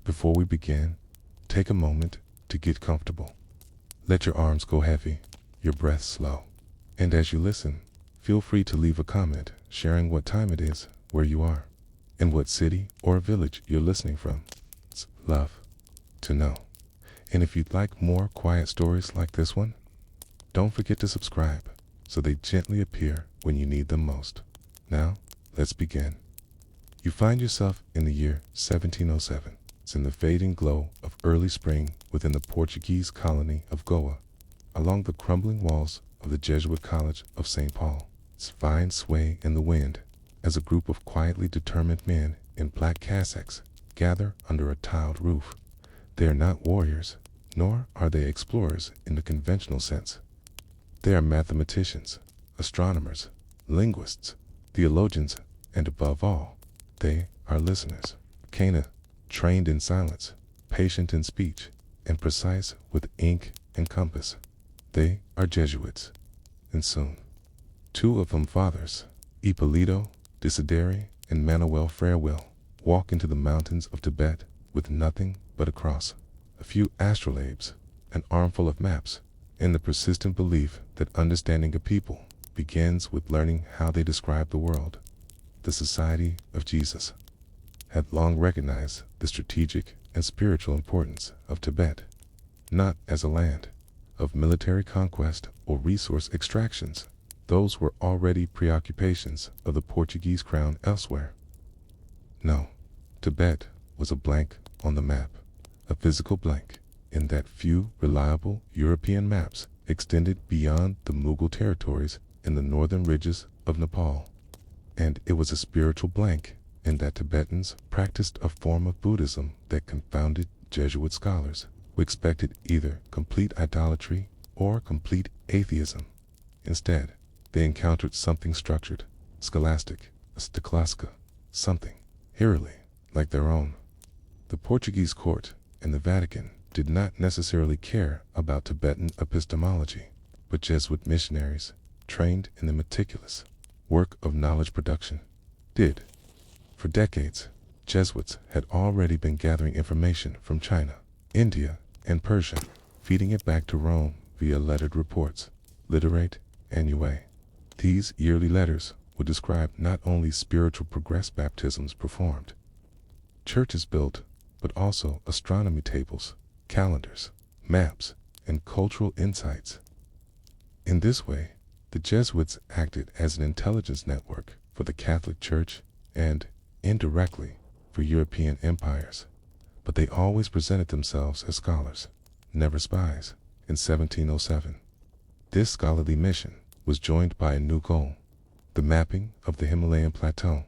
Before we begin, take a moment to get comfortable. Let your arms go heavy, your breath slow. And as you listen, feel free to leave a comment sharing what time it is, where you are, and what city or village you're listening from. It's love to know. And if you'd like more quiet stories like this one, don't forget to subscribe so they gently appear when you need them most. Now, let's begin. You find yourself in the year 1707. It's in the fading glow of early spring within the Portuguese colony of Goa, along the crumbling walls of the Jesuit College of St. Paul. Its fine sway in the wind as a group of quietly determined men in black cassocks gather under a tiled roof. They are not warriors, nor are they explorers in the conventional sense. They are mathematicians, astronomers, linguists, theologians, and above all, they are listeners. Cana, trained in silence, patient in speech, and precise with ink and compass. They are Jesuits. And soon, two of them fathers, Ippolito Desideri and Manuel Farewell, walk into the mountains of Tibet with nothing but a cross, a few astrolabes, an armful of maps, and the persistent belief that understanding a people begins with learning how they describe the world. The Society of Jesus had long recognized the strategic and spiritual importance of Tibet, not as a land of military conquest or resource extractions. Those were already preoccupations of the Portuguese crown elsewhere. No, Tibet was a blank on the map, a physical blank, in that few reliable European maps extended beyond the Mughal territories in the northern ridges of Nepal. And it was a spiritual blank in that Tibetans practiced a form of Buddhism that confounded Jesuit scholars, who expected either complete idolatry or complete atheism. Instead, they encountered something structured, scholastic, a stochastica, something, eerily, like their own. The Portuguese court and the Vatican did not necessarily care about Tibetan epistemology, but Jesuit missionaries, trained in the meticulous work of knowledge production, did. For decades, Jesuits had already been gathering information from China, India, and Persia, feeding it back to Rome via lettered reports, literate annulae. These yearly letters would describe not only spiritual progress baptisms performed, churches built, but also astronomy tables, calendars, maps, and cultural insights. In this way, the Jesuits acted as an intelligence network for the Catholic Church and, indirectly, for European empires. But they always presented themselves as scholars, never spies. In 1707, this scholarly mission was joined by a new goal, the mapping of the Himalayan plateau,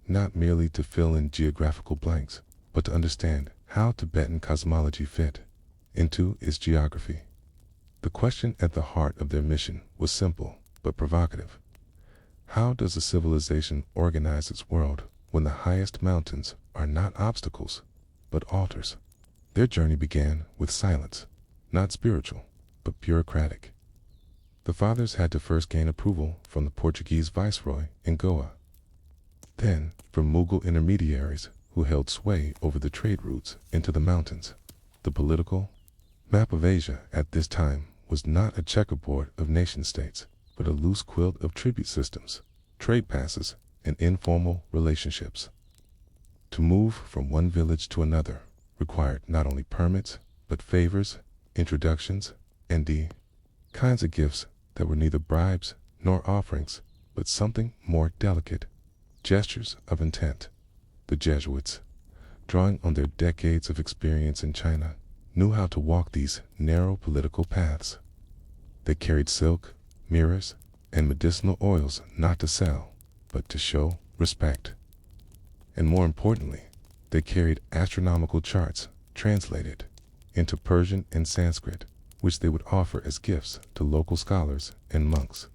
not merely to fill in geographical blanks, but to understand how Tibetan cosmology fit into its geography. The question at the heart of their mission was simple but provocative. How does a civilization organize its world when the highest mountains are not obstacles, but altars? Their journey began with silence, not spiritual, but bureaucratic. The fathers had to first gain approval from the Portuguese viceroy in Goa, then from Mughal intermediaries who held sway over the trade routes into the mountains. The political map of Asia at this time was not a checkerboard of nation-states, but a loose quilt of tribute systems, trade passes, and informal relationships. To move from one village to another required not only permits, but favors, introductions, and the kinds of gifts that were neither bribes nor offerings, but something more delicate, gestures of intent. The Jesuits, drawing on their decades of experience in China, knew how to walk these narrow political paths. They carried silk, mirrors, and medicinal oils not to sell, but to show respect. And more importantly, they carried astronomical charts translated into Persian and Sanskrit, which they would offer as gifts to local scholars and monks.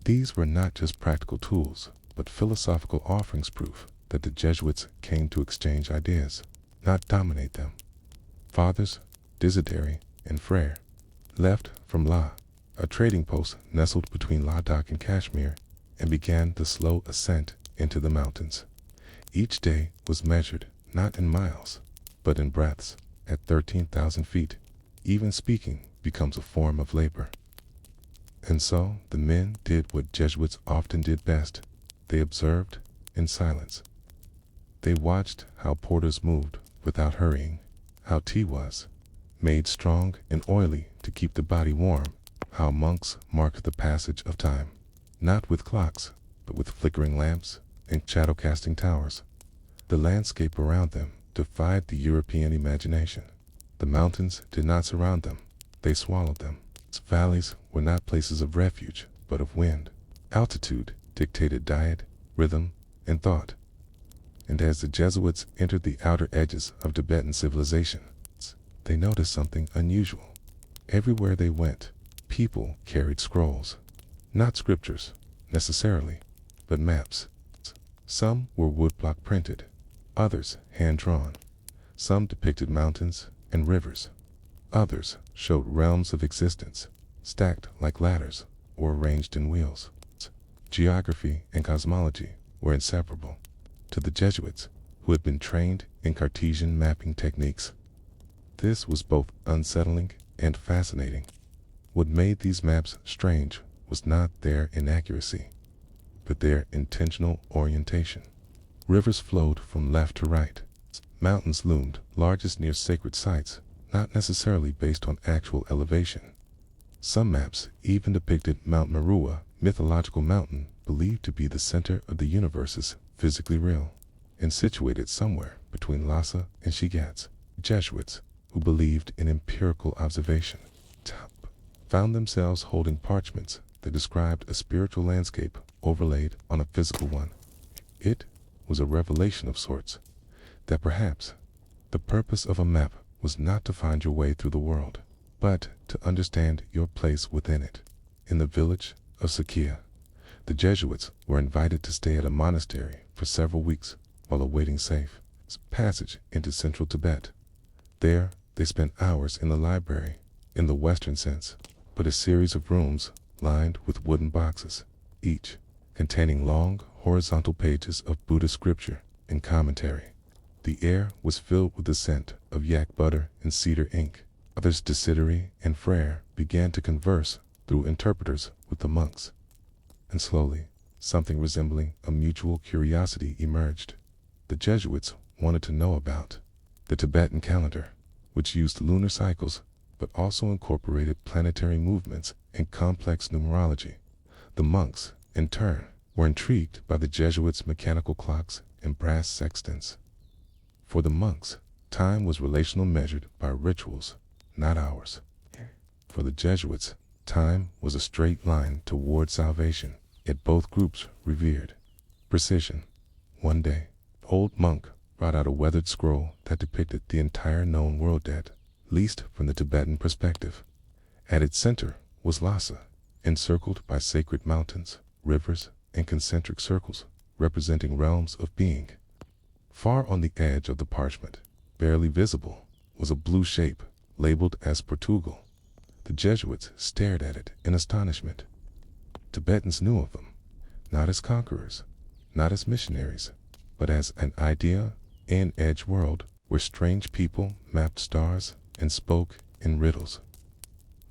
These were not just practical tools, but philosophical offerings, proof that the Jesuits came to exchange ideas, not dominate them. Fathers Desideri and Frere left from La, a trading post nestled between Ladakh and Kashmir, and began the slow ascent into the mountains. Each day was measured not in miles, but in breaths. At 13,000 feet, even speaking becomes a form of labor. And so the men did what Jesuits often did best. They observed in silence. They watched how porters moved without hurrying, how tea was made strong and oily to keep the body warm, how monks marked the passage of time, not with clocks, but with flickering lamps and shadow-casting towers. The landscape around them defied the European imagination. The mountains did not surround them, they swallowed them. Valleys were not places of refuge, but of wind. Altitude dictated diet, rhythm, and thought. And as the Jesuits entered the outer edges of Tibetan civilization, they noticed something unusual. Everywhere they went, people carried scrolls. Not scriptures, necessarily, but maps. Some were woodblock printed, others hand-drawn. Some depicted mountains and rivers. Others showed realms of existence, stacked like ladders or arranged in wheels. Geography and cosmology were inseparable. To the Jesuits, who had been trained in Cartesian mapping techniques, this was both unsettling and fascinating. What made these maps strange was not their inaccuracy, but their intentional orientation. Rivers flowed from left to right. Mountains loomed largest near sacred sites, not necessarily based on actual elevation. Some maps even depicted Mount Meru, mythological mountain believed to be the center of the universe, physically real, and situated somewhere between Lhasa and Shigatse. Jesuits, who believed in empirical observation, found themselves holding parchments that described a spiritual landscape overlaid on a physical one. It was a revelation of sorts, that perhaps the purpose of a map was not to find your way through the world, but to understand your place within it. In the village of Sakya, the Jesuits were invited to stay at a monastery for several weeks while awaiting safe passage into central Tibet. There, they spent hours in the library, in the Western sense, but a series of rooms lined with wooden boxes, each containing long, horizontal pages of Buddhist scripture and commentary. The air was filled with the scent of yak butter and cedar ink. Others, Desideri and Frere, began to converse through interpreters with the monks. And slowly, something resembling a mutual curiosity emerged. The Jesuits wanted to know about the Tibetan calendar, which used lunar cycles but also incorporated planetary movements and complex numerology. The monks, in turn, were intrigued by the Jesuits' mechanical clocks and brass sextants. For the monks, time was relational, measured by rituals, not hours. For the Jesuits, time was a straight line toward salvation, yet both groups revered precision. One day, the old monk brought out a weathered scroll that depicted the entire known world at least from the Tibetan perspective. At its center was Lhasa, encircled by sacred mountains, rivers, and concentric circles, representing realms of being. Far on the edge of the parchment, barely visible, was a blue shape, labeled as Portugal. The Jesuits stared at it in astonishment. Tibetans knew of them, not as conquerors, not as missionaries, but as an idea in edge world where strange people mapped stars and spoke in riddles.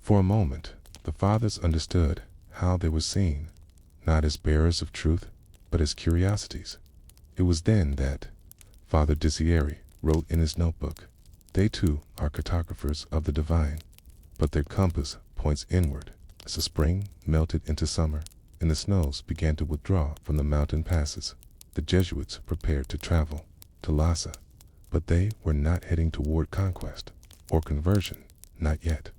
For a moment, the fathers understood how they were seen, not as bearers of truth, but as curiosities. It was then that Father Desideri wrote in his notebook, "They too are cartographers of the divine, but their compass points inward." As the spring melted into summer and the snows began to withdraw from the mountain passes, the Jesuits prepared to travel to Lhasa, but they were not heading toward conquest or conversion, not yet.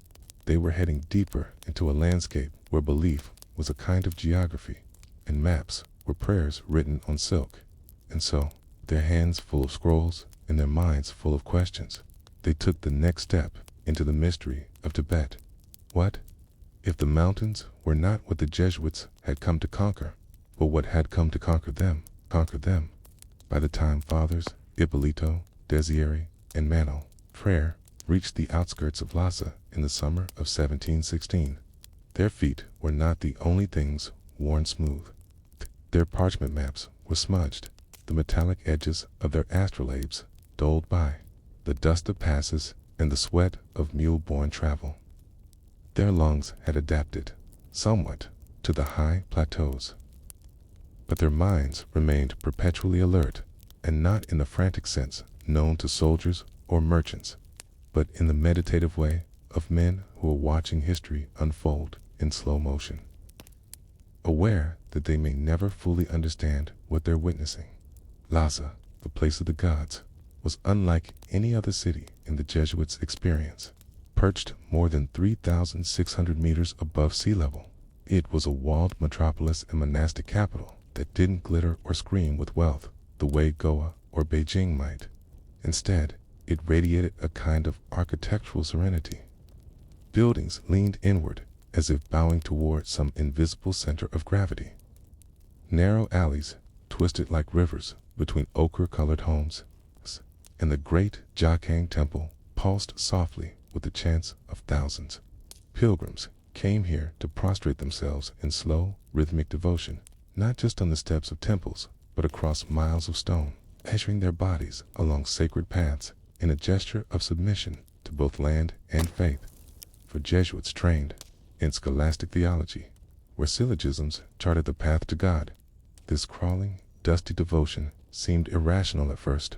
They were heading deeper into a landscape where belief was a kind of geography, and maps were prayers written on silk. And so, their hands full of scrolls and their minds full of questions, they took the next step into the mystery of Tibet. What if the mountains were not what the Jesuits had come to conquer, but what had come to conquer them? By the time Fathers Ippolito, Desideri, and Manuel Frere reached the outskirts of Lhasa in the summer of 1716, their feet were not the only things worn smooth. Their parchment maps were smudged, the metallic edges of their astrolabes dulled by the dust of passes, and the sweat of mule-borne travel. Their lungs had adapted, somewhat, to the high plateaus. But their minds remained perpetually alert, and not in the frantic sense known to soldiers or merchants, but in the meditative way of men who are watching history unfold in slow motion, aware that they may never fully understand what they're witnessing. Lhasa, the place of the gods, was unlike any other city in the Jesuits' experience. Perched more than 3,600 meters above sea level, it was a walled metropolis and monastic capital that didn't glitter or scream with wealth the way Goa or Beijing might. Instead, it radiated a kind of architectural serenity. Buildings leaned inward as if bowing toward some invisible center of gravity. Narrow alleys twisted like rivers between ochre-colored homes, and the great Jakang temple pulsed softly with the chants of thousands. Pilgrims came here to prostrate themselves in slow, rhythmic devotion, not just on the steps of temples, but across miles of stone, measuring their bodies along sacred paths in a gesture of submission to both land and faith. For Jesuits trained in scholastic theology, where syllogisms charted the path to God, this crawling, dusty devotion seemed irrational at first.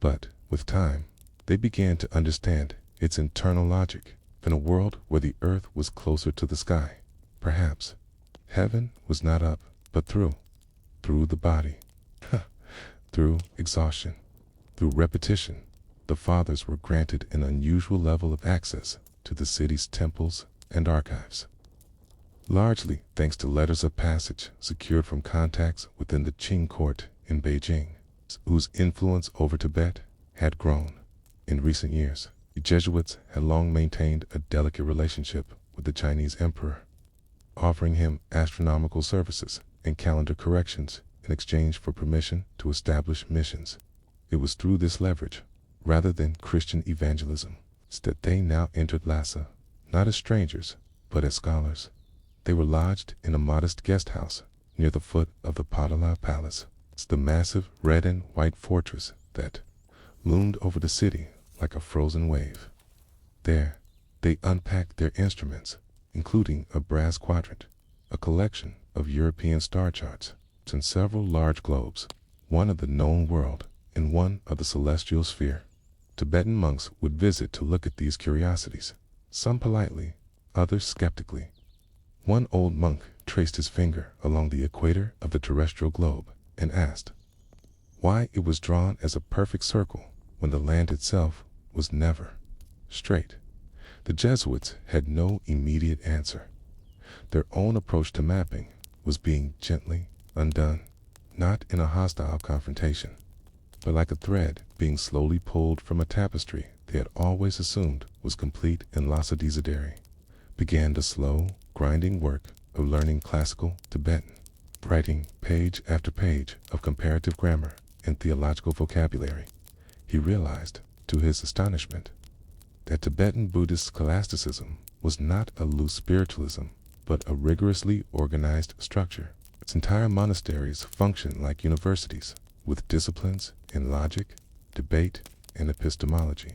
But, with time, they began to understand its internal logic. In a world where the earth was closer to the sky, perhaps, heaven was not up, but through the body. Through exhaustion, through repetition, the fathers were granted an unusual level of access to the city's temples and archives. Largely thanks to letters of passage secured from contacts within the Qing court in Beijing, whose influence over Tibet had grown. In recent years, the Jesuits had long maintained a delicate relationship with the Chinese emperor, offering him astronomical services and calendar corrections in exchange for permission to establish missions. It was through this leverage, rather than Christian evangelism, that they now entered Lhasa, not as strangers, but as scholars. They were lodged in a modest guest house near the foot of the Padala Palace, the massive red and white fortress that loomed over the city like a frozen wave. There, they unpacked their instruments, including a brass quadrant, a collection of European star charts, and several large globes, one of the known world and one of the celestial sphere. Tibetan monks would visit to look at these curiosities, some politely, others skeptically. One old monk traced his finger along the equator of the terrestrial globe and asked why it was drawn as a perfect circle when the land itself was never straight. The Jesuits had no immediate answer. Their own approach to mapping was being gently undone, not in a hostile confrontation, but like a thread being slowly pulled from a tapestry they had always assumed was complete in Lhasa Desidery. Began the slow, grinding work of learning classical Tibetan, writing page after page of comparative grammar and theological vocabulary. He realized, to his astonishment, that Tibetan Buddhist scholasticism was not a loose spiritualism, but a rigorously organized structure. Its entire monasteries functioned like universities, with disciplines in logic, debate, and epistemology.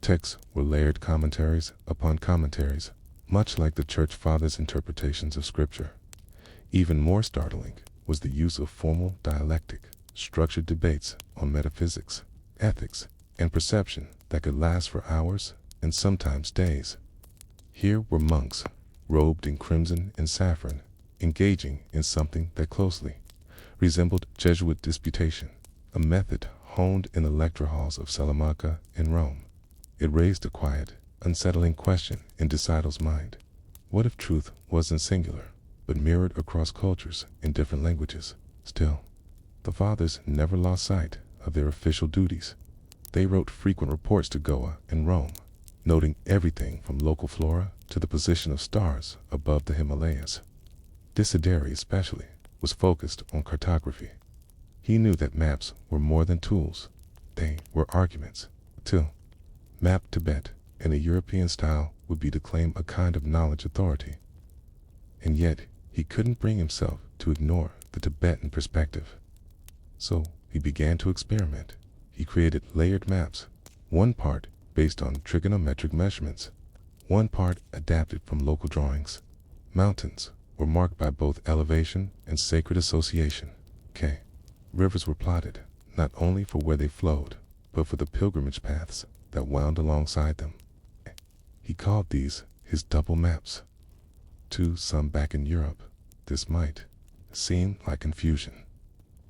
Texts were layered commentaries upon commentaries, much like the Church Fathers' interpretations of Scripture. Even more startling was the use of formal dialectic, structured debates on metaphysics, ethics, and perception that could last for hours and sometimes days. Here were monks, robed in crimson and saffron, engaging in something that closely resembled Jesuit disputation, a method honed in the lecture halls of Salamanca and Rome. It raised a quiet, unsettling question in Decidal's mind. What if truth wasn't singular, but mirrored across cultures in different languages? Still, the fathers never lost sight of their official duties. They wrote frequent reports to Goa and Rome, noting everything from local flora to the position of stars above the Himalayas. Desideri especially was focused on cartography. He knew that maps were more than tools. They were arguments. To map Tibet in a European style would be to claim a kind of knowledge authority. And yet, he couldn't bring himself to ignore the Tibetan perspective. So he began to experiment. He created layered maps, one part based on trigonometric measurements, one part adapted from local drawings. Mountains were marked by both elevation and sacred association. Rivers were plotted, not only for where they flowed, but for the pilgrimage paths that wound alongside them. He called these his double maps. To some back in Europe, this might seem like confusion.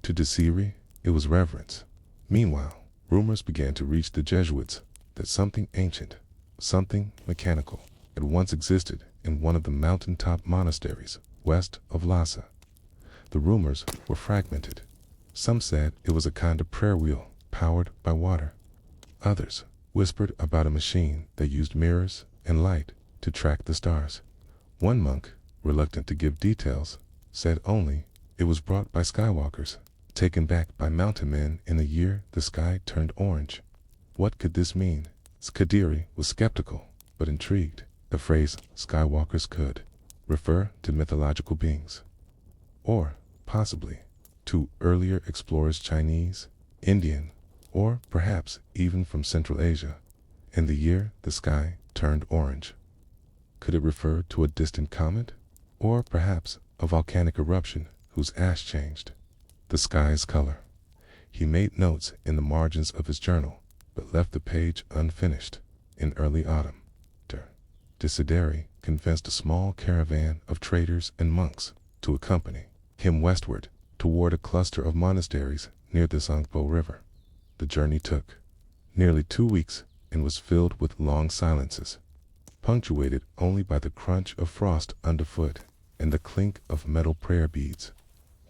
To Desiri, it was reverence. Meanwhile, rumors began to reach the Jesuits that something ancient, something mechanical, had once existed in one of the mountaintop monasteries west of Lhasa. The rumors were fragmented. Some said it was a kind of prayer wheel powered by water. Others whispered about a machine that used mirrors and light to track the stars. One monk, reluctant to give details, said only it was brought by skywalkers, taken back by mountain men in the year the sky turned orange. What could this mean? Skadiri was skeptical, but intrigued. The phrase skywalkers could refer to mythological beings, or possibly to earlier explorers, Chinese, Indian, or perhaps even from Central Asia, in the year the sky turned orange. Could it refer to a distant comet, or perhaps a volcanic eruption whose ash changed the sky's color? He made notes in the margins of his journal, but left the page unfinished. In early autumn, Desideri convinced a small caravan of traders and monks to accompany him westward toward a cluster of monasteries near the Zangpo River. The journey took nearly 2 weeks and was filled with long silences, punctuated only by the crunch of frost underfoot and the clink of metal prayer beads.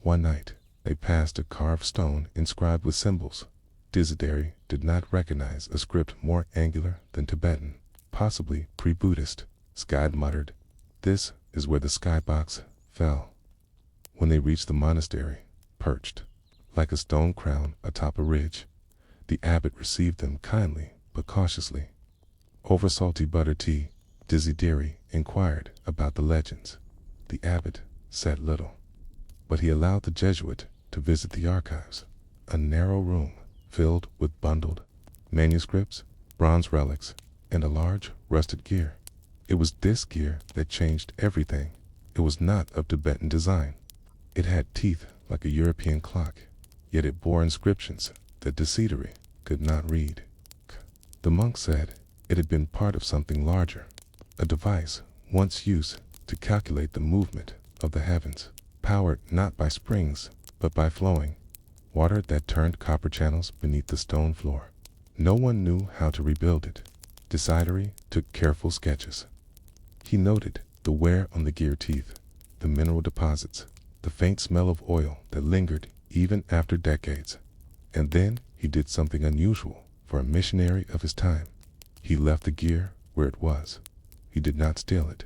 One night, they passed a carved stone inscribed with symbols. Desideri did not recognize a script more angular than Tibetan, possibly pre-Buddhist. Skad muttered, "This is where the skybox fell." When they reached the monastery, perched like a stone crown atop a ridge, the abbot received them kindly but cautiously. Over salty butter tea, Desideri inquired about the legends. The abbot said little, but he allowed the Jesuit to visit the archives, a narrow room filled with bundled manuscripts, bronze relics, and a large rusted gear. It was this gear that changed everything. It was not of Tibetan design. It had teeth like a European clock, yet it bore inscriptions that Desideri could not read. The monk said it had been part of something larger, a device once used to calculate the movement of the heavens, powered not by springs, but by flowing water that turned copper channels beneath the stone floor. No one knew how to rebuild it. Desideri took careful sketches. He noted the wear on the gear teeth, the mineral deposits, the faint smell of oil that lingered even after decades. And then he did something unusual for a missionary of his time. He left the gear where it was. He did not steal it.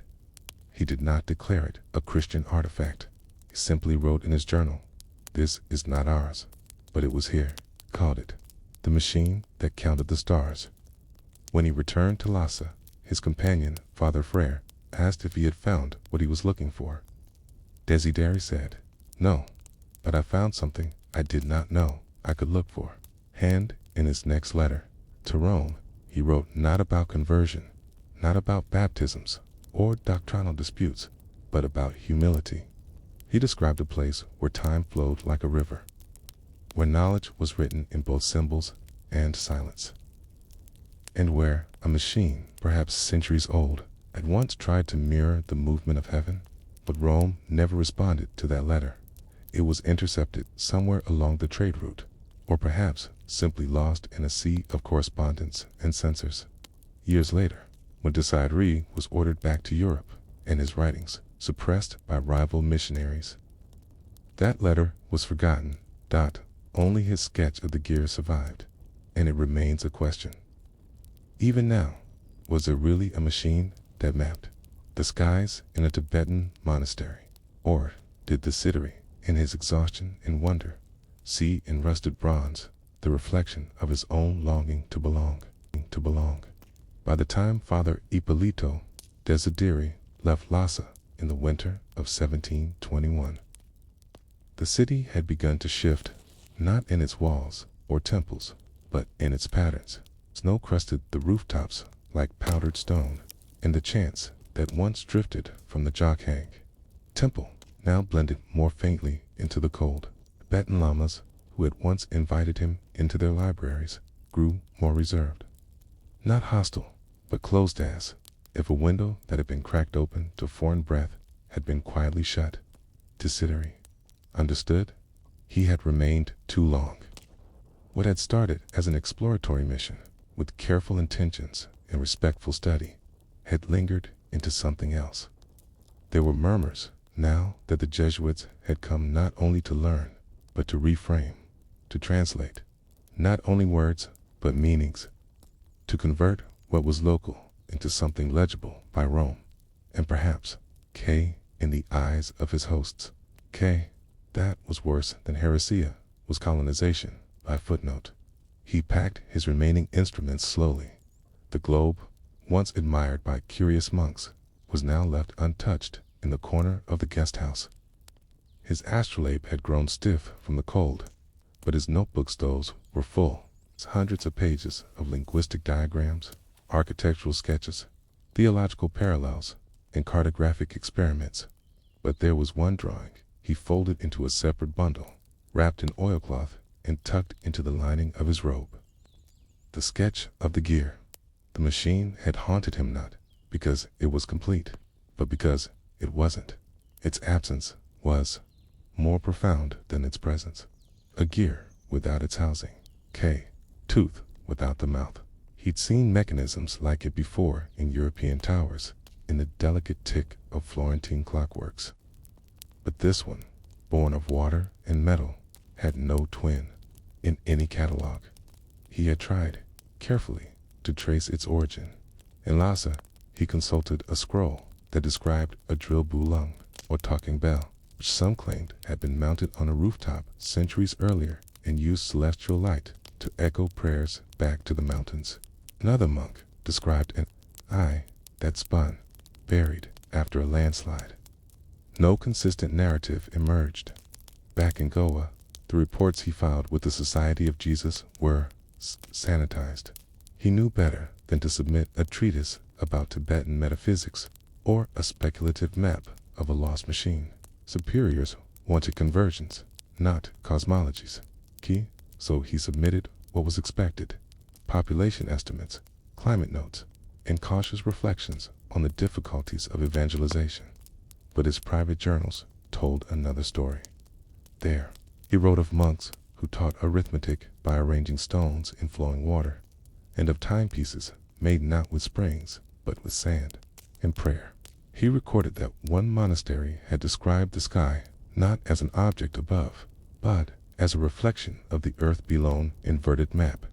He did not declare it a Christian artifact. He simply wrote in his journal, "This is not ours, but it was here," called it the machine that counted the stars. When he returned to Lhasa, his companion, Father Frere, asked if he had found what he was looking for. Desideri said, "No, but I found something I did not know I could look for." And in his next letter to Rome, he wrote not about conversion, not about baptisms or doctrinal disputes, but about humility. He described a place where time flowed like a river, where knowledge was written in both symbols and silence, and where a machine, perhaps centuries old, had once tried to mirror the movement of heaven. But Rome never responded to that letter. It was intercepted somewhere along the trade route, or perhaps simply lost in a sea of correspondence and censors. Years later, when Desideri was ordered back to Europe, and his writings suppressed by rival missionaries, that letter was forgotten. Only his sketch of the gear survived, and it remains a question. Even now, was there really a machine that mapped the skies in a Tibetan monastery? Or did Desideri, in his exhaustion and wonder, see in rusted bronze the reflection of his own longing to belong? By the time Father Ippolito Desideri left Lhasa in the winter of 1721, the city had begun to shift, not in its walls or temples, but in its patterns. Snow crusted the rooftops like powdered stone, and the chants that once drifted from the Jokhang temple now blended more faintly into the cold. Tibetan lamas, who had once invited him into their libraries, grew more reserved. Not hostile, but closed as if a window that had been cracked open to foreign breath had been quietly shut. Desideri understood he had remained too long. What had started as an exploratory mission, with careful intentions and respectful study, had lingered into something else. There were murmurs now that the Jesuits had come not only to learn, but to reframe, to translate, not only words, but meanings, to convert what was local into something legible by Rome, and perhaps K in the eyes of his hosts. K, that was worse than heresy, was colonization. By footnote, he packed his remaining instruments slowly. The globe, once admired by curious monks, was now left untouched in the corner of the guest house. His astrolabe had grown stiff from the cold, but his notebook stoves were full. Hundreds of pages of linguistic diagrams, architectural sketches, theological parallels, and cartographic experiments. But there was one drawing he folded into a separate bundle, wrapped in oilcloth and tucked into the lining of his robe. The sketch of the gear. The machine had haunted him not because it was complete, but because it wasn't. Its absence was more profound than its presence. A gear without its housing. K. Tooth without the mouth. He'd seen mechanisms like it before in European towers, in the delicate tick of Florentine clockworks. But this one, born of water and metal, had no twin in any catalog. He had tried, carefully, to trace its origin. In Lhasa, he consulted a scroll that described a drill bulung, or talking bell, which some claimed had been mounted on a rooftop centuries earlier and used celestial light to echo prayers back to the mountains. Another monk described an eye that spun, buried after a landslide. No consistent narrative emerged. Back in Goa, the reports he filed with the Society of Jesus were sanitized. He knew better than to submit a treatise about Tibetan metaphysics or a speculative map of a lost machine. Superiors wanted conversions, not cosmologies. So he submitted what was expected: population estimates, climate notes, and cautious reflections on the difficulties of evangelization. But his private journals told another story. There, he wrote of monks who taught arithmetic by arranging stones in flowing water, and of timepieces made not with springs, but with sand and prayer. He recorded that one monastery had described the sky not as an object above, but as a reflection of the earth below inverted map,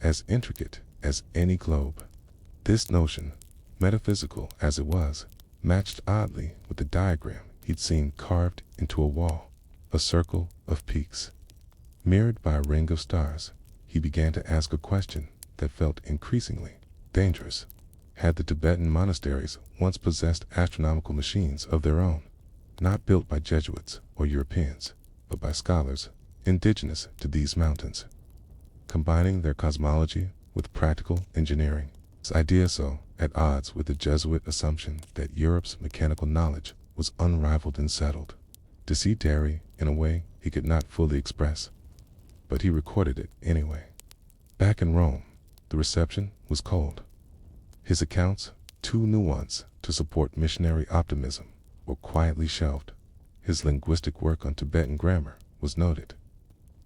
as intricate as any globe. This notion, metaphysical as it was, matched oddly with the diagram he'd seen carved into a wall, a circle of peaks, mirrored by a ring of stars. He began to ask a question that felt increasingly dangerous. Had the Tibetan monasteries once possessed astronomical machines of their own, not built by Jesuits or Europeans, but by scholars indigenous to these mountains, combining their cosmology with practical engineering? This idea so at odds with the Jesuit assumption that Europe's mechanical knowledge was unrivaled and settled. Desideri in a way he could not fully express, but he recorded it anyway. Back in Rome, the reception was cold. His accounts, too nuanced to support missionary optimism, were quietly shelved. His linguistic work on Tibetan grammar was noted,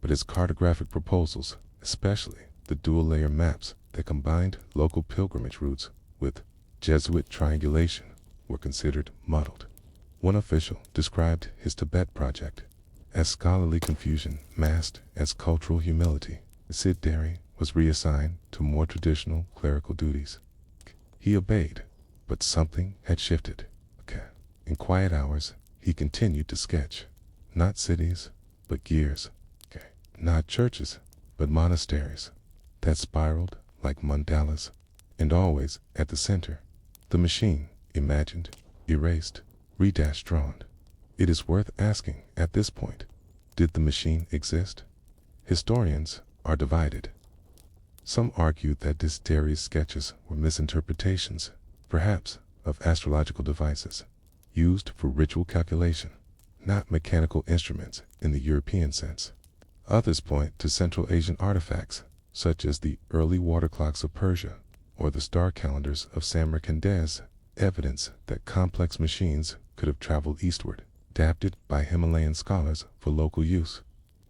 but his cartographic proposals, especially the dual-layer maps that combined local pilgrimage routes with Jesuit triangulation, were considered muddled. One official described his Tibet project as scholarly confusion masked as cultural humility. Desideri was reassigned to more traditional clerical duties. He obeyed, but something had shifted. In quiet hours, he continued to sketch, not cities, but gears. Not churches, but monasteries that spiraled like mandalas, and always at the center, the machine, imagined, erased, re-drawn. It is worth asking at this point, did the machine exist? Historians are divided. Some argue that Desider's sketches were misinterpretations, perhaps, of astrological devices used for ritual calculation, not mechanical instruments in the European sense. Others point to Central Asian artifacts, such as the early water clocks of Persia or the star calendars of Samarkand, evidence that complex machines could have traveled eastward, adapted by Himalayan scholars for local use.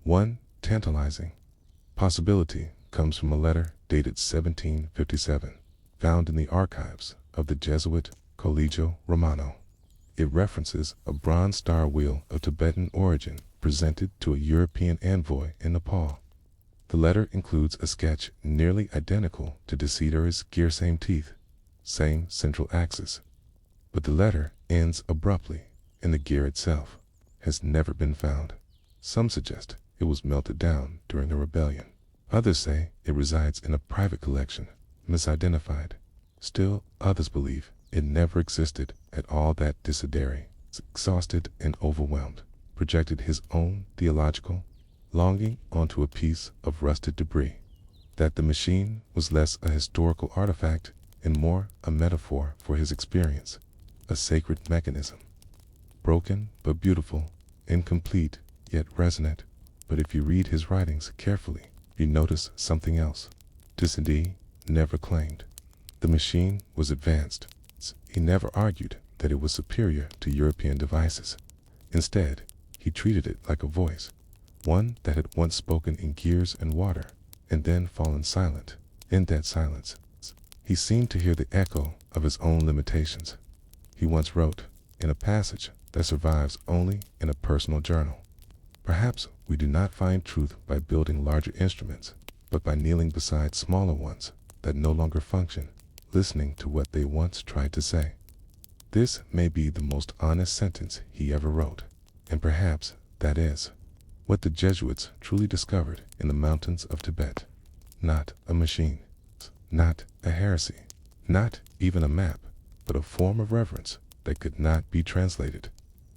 One tantalizing possibility comes from a letter dated 1757, found in the archives of the Jesuit Collegio Romano. It references a bronze star wheel of Tibetan origin presented to a European envoy in Nepal. The letter includes a sketch nearly identical to Desider's gear, same teeth, same central axis. But the letter ends abruptly, and the gear itself has never been found. Some suggest it was melted down during the rebellion. Others say it resides in a private collection, misidentified. Still, others believe it never existed at all, that Desider, exhausted and overwhelmed, projected his own theological longing onto a piece of rusted debris, that the machine was less a historical artifact and more a metaphor for his experience, a sacred mechanism. Broken but beautiful, incomplete yet resonant. But if you read his writings carefully, you notice something else. Desider never claimed the machine was advanced. He never argued that it was superior to European devices. Instead, he treated it like a voice, one that had once spoken in gears and water, and then fallen silent. In that silence, he seemed to hear the echo of his own limitations. He once wrote, in a passage that survives only in a personal journal, "Perhaps we do not find truth by building larger instruments, but by kneeling beside smaller ones that no longer function, listening to what they once tried to say." This may be the most honest sentence he ever wrote, and perhaps that is what the Jesuits truly discovered in the mountains of Tibet. Not a machine, not a heresy, not even a map, but a form of reverence that could not be translated,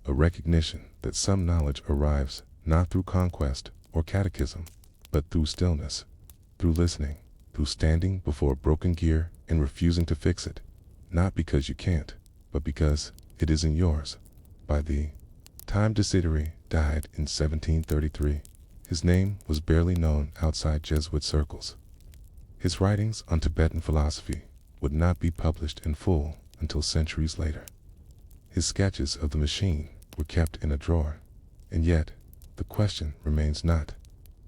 a recognition that some knowledge arrives not through conquest or catechism, but through stillness, through listening, through standing before a broken gear and refusing to fix it, not because you can't, but because it isn't yours. By the time Desider died in 1733, his name was barely known outside Jesuit circles. His writings on Tibetan philosophy would not be published in full until centuries later. His sketches of the machine were kept in a drawer, and yet the question remains not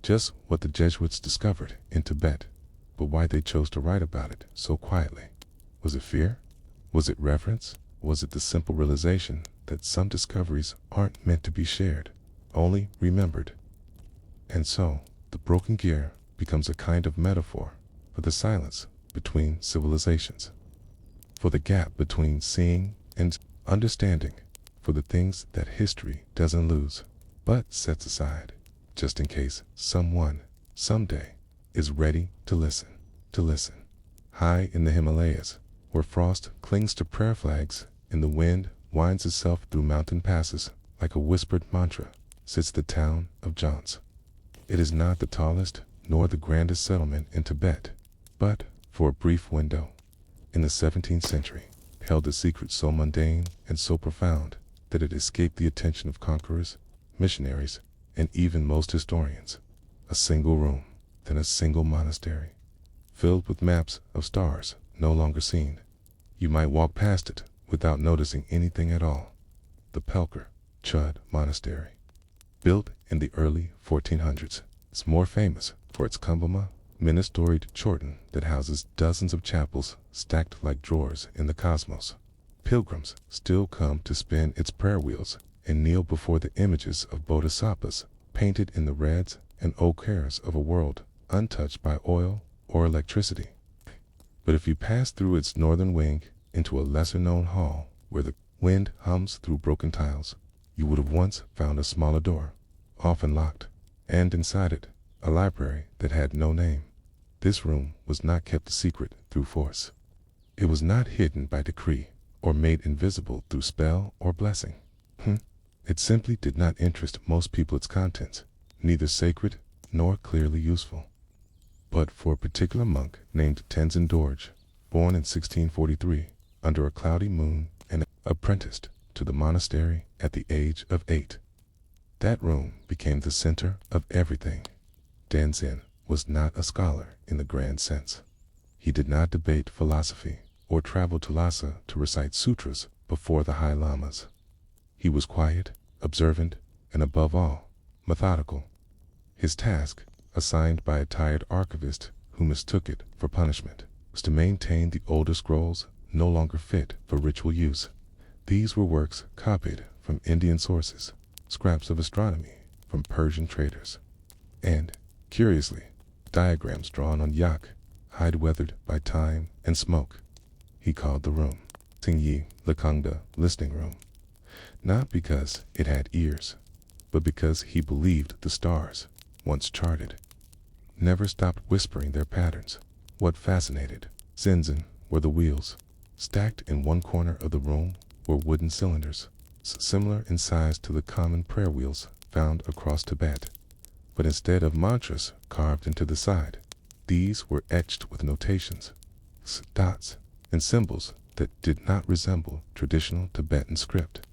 just what the Jesuits discovered in Tibet, but why they chose to write about it so quietly. Was it fear? Was it reverence? Was it the simple realization that some discoveries aren't meant to be shared, only remembered? And so, the broken gear becomes a kind of metaphor for the silence between civilizations, for the gap between seeing and understanding, for the things that history doesn't lose, but sets aside, just in case someone, someday, is ready to listen. High in the Himalayas, where frost clings to prayer flags and the wind winds itself through mountain passes like a whispered mantra, sits the town of Jans. It is not the tallest nor the grandest settlement in Tibet, but, for a brief window, in the 17th century, held a secret so mundane and so profound that it escaped the attention of conquerors, missionaries, and even most historians. A single room, then a single monastery, filled with maps of stars no longer seen. You might walk past it without noticing anything at all. The Pelker Chud Monastery, built in the early 1400s, is more famous for its kumbhama, many-storied chorten that houses dozens of chapels stacked like drawers in the cosmos. Pilgrims still come to spin its prayer wheels and kneel before the images of bodhisattvas painted in the reds and ochres of a world untouched by oil or electricity. But if you pass through its northern wing into a lesser-known hall where the wind hums through broken tiles, you would have once found a smaller door, often locked, and inside it, a library that had no name. This room was not kept a secret through force. It was not hidden by decree or made invisible through spell or blessing. It simply did not interest most people, its contents, neither sacred nor clearly useful. but for a particular monk named Tenzin Dorje, born in 1643 under a cloudy moon and apprenticed to the monastery at the age of 8. That room became the center of everything. Tenzin was not a scholar in the grand sense. He did not debate philosophy or travel to Lhasa to recite sutras before the high lamas. He was quiet, observant, and above all, methodical. His task, assigned by a tired archivist who mistook it for punishment, was to maintain the older scrolls no longer fit for ritual use. These were works copied from Indian sources, scraps of astronomy from Persian traders, and, curiously, diagrams drawn on yak, hide weathered by time and smoke. He called the room Tingyi Lakangda, listening room, not because it had ears, but because he believed the stars, once charted, never stopped whispering their patterns. What fascinated Tenzin were the wheels. Stacked in one corner of the room were wooden cylinders, similar in size to the common prayer wheels found across Tibet. But instead of mantras carved into the side, these were etched with notations, dots, and symbols that did not resemble traditional Tibetan script.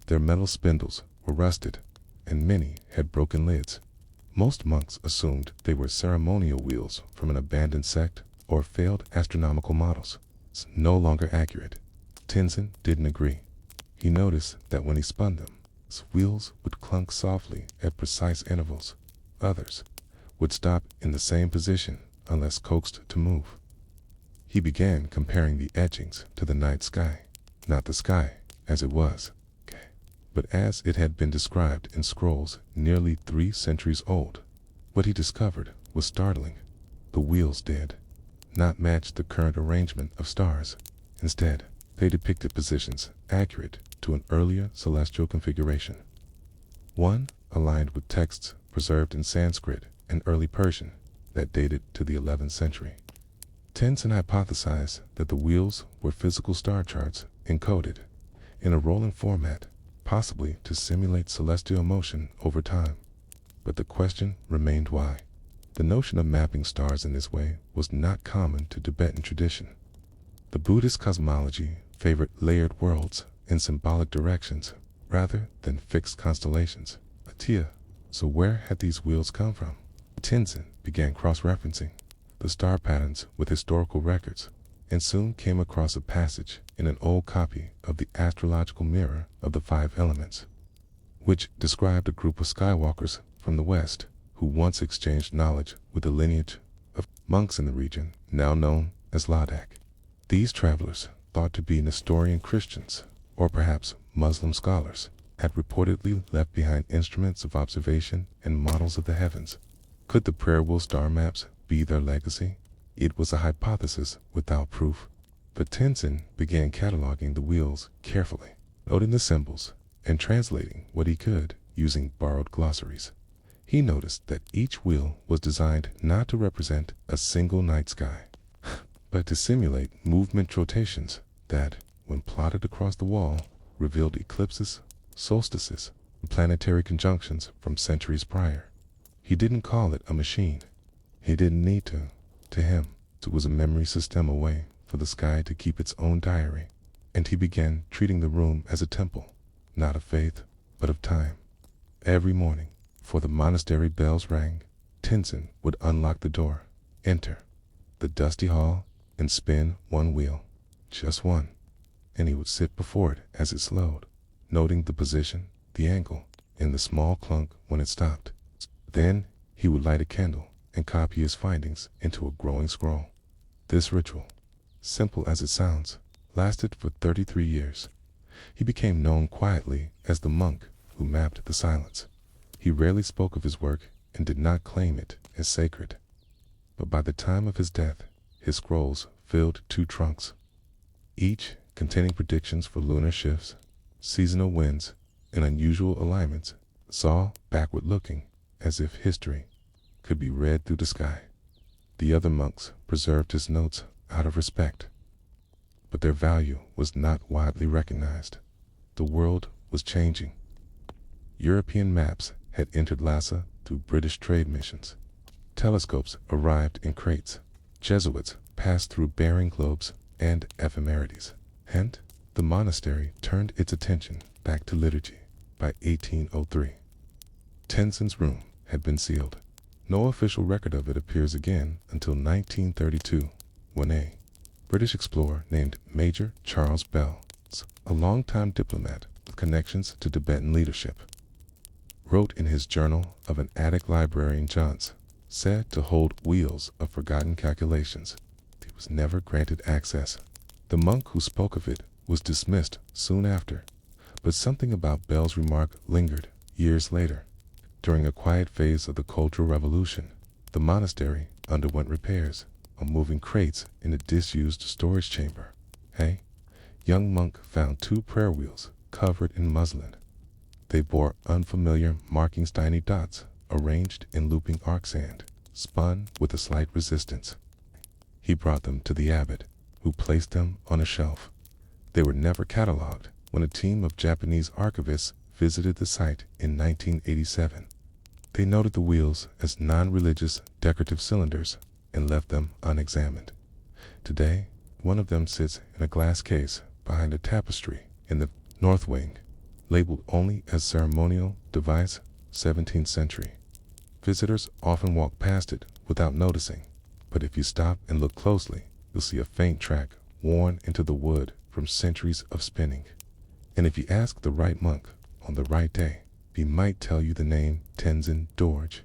Their metal spindles were rusted, and many had broken lids. Most monks assumed they were ceremonial wheels from an abandoned sect or failed astronomical models, no longer accurate. Tenzin didn't agree. He noticed that when he spun them, his wheels would clunk softly at precise intervals. Others would stop in the same position unless coaxed to move. He began comparing the etchings to the night sky, not the sky as it was, but as it had been described in scrolls nearly 3 centuries old. What he discovered was startling. The wheels did not match the current arrangement of stars. Instead, they depicted positions accurate to an earlier celestial configuration. One aligned with texts preserved in Sanskrit and early Persian that dated to the 11th century. Tenzin hypothesized that the wheels were physical star charts encoded in a rolling format, possibly to simulate celestial motion over time. But the question remained why. The notion of mapping stars in this way was not common to Tibetan tradition. The Buddhist cosmology favored layered worlds in symbolic directions rather than fixed constellations. So where had these wheels come from? Tenzin began cross-referencing the star patterns with historical records, and soon came across a passage in an old copy of the astrological mirror of the 5 elements, which described a group of skywalkers from the west who once exchanged knowledge with the lineage of monks in the region, now known as Ladakh. These travelers, thought to be Nestorian Christians, or perhaps Muslim scholars, had reportedly left behind instruments of observation and models of the heavens. Could the prayer wheel star maps be their legacy? It was a hypothesis without proof, but Tenzin began cataloging the wheels carefully, noting the symbols and translating what he could using borrowed glossaries. He noticed that each wheel was designed not to represent a single night sky, but to simulate movement rotations that, when plotted across the wall, revealed eclipses, solstices, and planetary conjunctions from centuries prior. He didn't call it a machine. He didn't need to. To him, it was a memory system, a way for the sky to keep its own diary, and he began treating the room as a temple, not of faith, but of time. Every morning, before the monastery bells rang, Tenzin would unlock the door, enter the dusty hall, and spin one wheel, just one, and he would sit before it as it slowed, noting the position, the angle, and the small clunk when it stopped. Then he would light a candle and copy his findings into a glowing scroll. This ritual, simple as it sounds, lasted for 33 years. He became known quietly as the monk who mapped the silence. He rarely spoke of his work and did not claim it as sacred. But by the time of his death, his scrolls filled 2 trunks, each containing predictions for lunar shifts, seasonal winds, and unusual alignments, all backward-looking, as if history could be read through the sky. The other monks preserved his notes out of respect, but their value was not widely recognized. The world was changing. European maps had entered Lhasa through British trade missions. Telescopes arrived in crates. Jesuits passed through bearing globes and ephemerides. And the monastery turned its attention back to liturgy. By 1803, Tenzin's room had been sealed. No official record of it appears again until 1932, when a British explorer named Major Charles Bell, a longtime diplomat with connections to Tibetan leadership, wrote in his journal of an attic librarian Johns, said to hold wheels of forgotten calculations. He was never granted access. The monk who spoke of it was dismissed soon after, but something about Bell's remark lingered years later. During a quiet phase of the Cultural Revolution, the monastery underwent repairs on moving crates in a disused storage chamber. A young monk found 2 prayer wheels covered in muslin. They bore unfamiliar markings, tiny dots arranged in looping arc sand, spun with a slight resistance. He brought them to the abbot, who placed them on a shelf. They were never catalogued. When a team of Japanese archivists visited the site in 1987, they noted the wheels as non-religious decorative cylinders and left them unexamined. Today, one of them sits in a glass case behind a tapestry in the north wing, labeled only as ceremonial device, 17th century. Visitors often walk past it without noticing, but if you stop and look closely, you'll see a faint track worn into the wood from centuries of spinning. And if you ask the right monk on the right day, he might tell you the name Tenzin Dorje.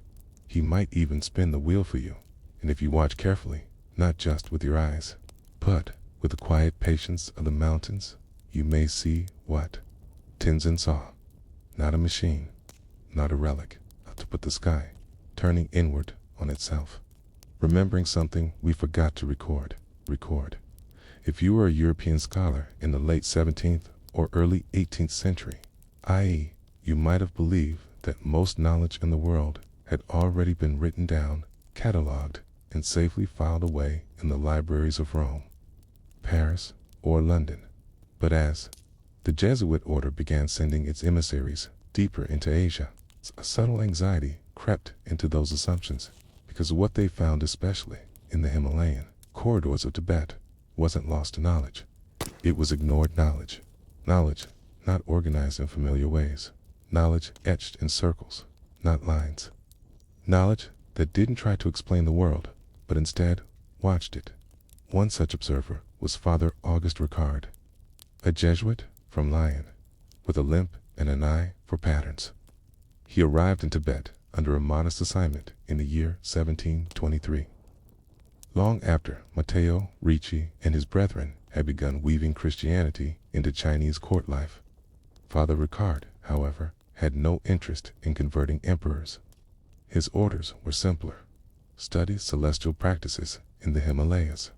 He might even spin the wheel for you. And if you watch carefully, not just with your eyes, but with the quiet patience of the mountains, you may see what Tenzin saw. Not a machine, not a relic, but the sky turning inward on itself. Remembering something we forgot to record. If you were a European scholar in the late 17th or early 18th century, i.e., you might have believed that most knowledge in the world had already been written down, catalogued, and safely filed away in the libraries of Rome, Paris, or London. But as the Jesuit order began sending its emissaries deeper into Asia, a subtle anxiety crept into those assumptions, because what they found, especially in the Himalayan corridors of Tibet, wasn't lost knowledge. It was ignored knowledge. Knowledge not organized in familiar ways. Knowledge etched in circles, not lines. Knowledge that didn't try to explain the world, but instead watched it. One such observer was Father Auguste Ricard, a Jesuit from Lyon, with a limp and an eye for patterns. He arrived in Tibet under a modest assignment in the year 1723. Long after Matteo Ricci and his brethren had begun weaving Christianity into Chinese court life, Father Ricard, however, had no interest in converting emperors. His orders were simpler: study celestial practices in the Himalayas,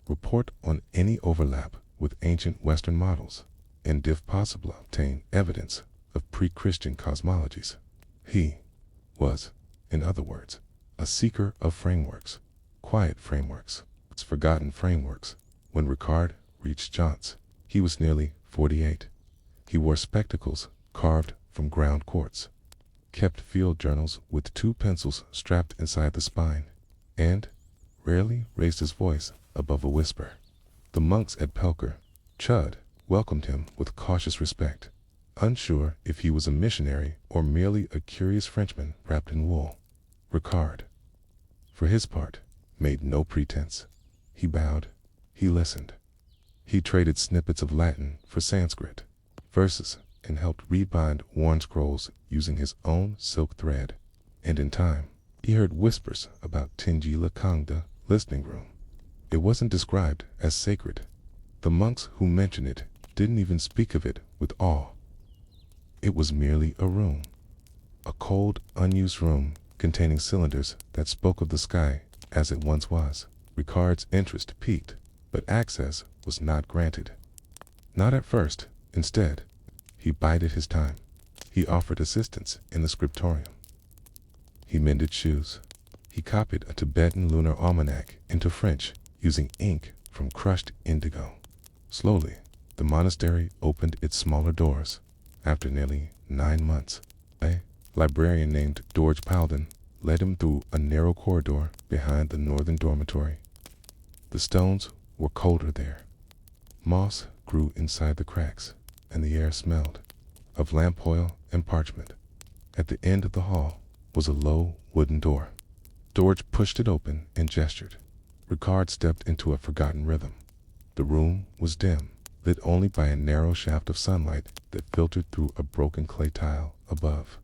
report on any overlap with ancient Western models, and if possible obtain evidence of pre-Christian cosmologies. He was, in other words, a seeker of frameworks, quiet frameworks, forgotten frameworks. When Ricard reached Johns, he was nearly 48. He wore spectacles carved from ground quartz, kept field journals with 2 pencils strapped inside the spine, and rarely raised his voice above a whisper. The monks at Pelker, Chud, welcomed him with cautious respect, unsure if he was a missionary or merely a curious Frenchman wrapped in wool. Ricard, for his part, made no pretense. He bowed, he listened. He traded snippets of Latin for Sanskrit verses and helped rebind worn scrolls using his own silk thread. And in time, he heard whispers about Tenji Lakangda listening room. It wasn't described as sacred. The monks who mentioned it didn't even speak of it with awe. It was merely a room. A cold, unused room containing cylinders that spoke of the sky as it once was. Ricard's interest piqued, but access was not granted. Not at first. Instead, he bided his time. He offered assistance in the scriptorium. He mended shoes. He copied a Tibetan lunar almanac into French using ink from crushed indigo. Slowly, the monastery opened its smaller doors. After nearly 9 months, a librarian named Dorje Paulden led him through a narrow corridor behind the northern dormitory. The stones were colder there. Moss grew inside the cracks, and the air smelled of lamp oil and parchment. At the end of the hall was a low wooden door. George pushed it open and gestured. Ricard stepped into a forgotten rhythm. The room was dim, lit only by a narrow shaft of sunlight that filtered through a broken clay tile above.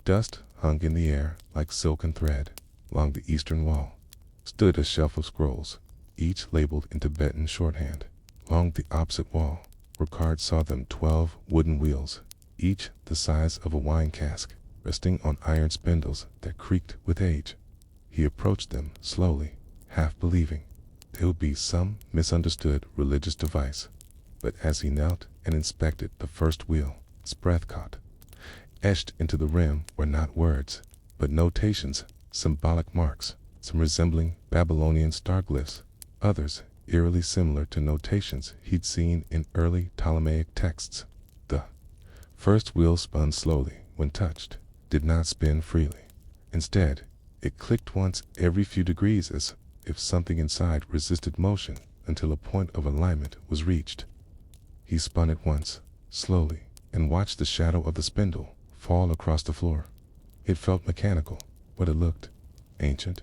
Dust hung in the air like silken thread. Along the eastern wall stood a shelf of scrolls, each labeled in Tibetan shorthand. Along the opposite wall, Ricard saw them 12 wooden wheels, each the size of a wine cask, resting on iron spindles that creaked with age. He approached them slowly, half believing they would be some misunderstood religious device. But as he knelt and inspected the first wheel, his breath caught. Etched into the rim were not words, but notations, symbolic marks, some resembling Babylonian star glyphs, others eerily similar to notations he'd seen in early Ptolemaic texts. The first wheel spun slowly when touched, did not spin freely. Instead, it clicked once every few degrees as if something inside resisted motion until a point of alignment was reached. He spun it once, slowly, and watched the shadow of the spindle fall across the floor. It felt mechanical, but it looked ancient.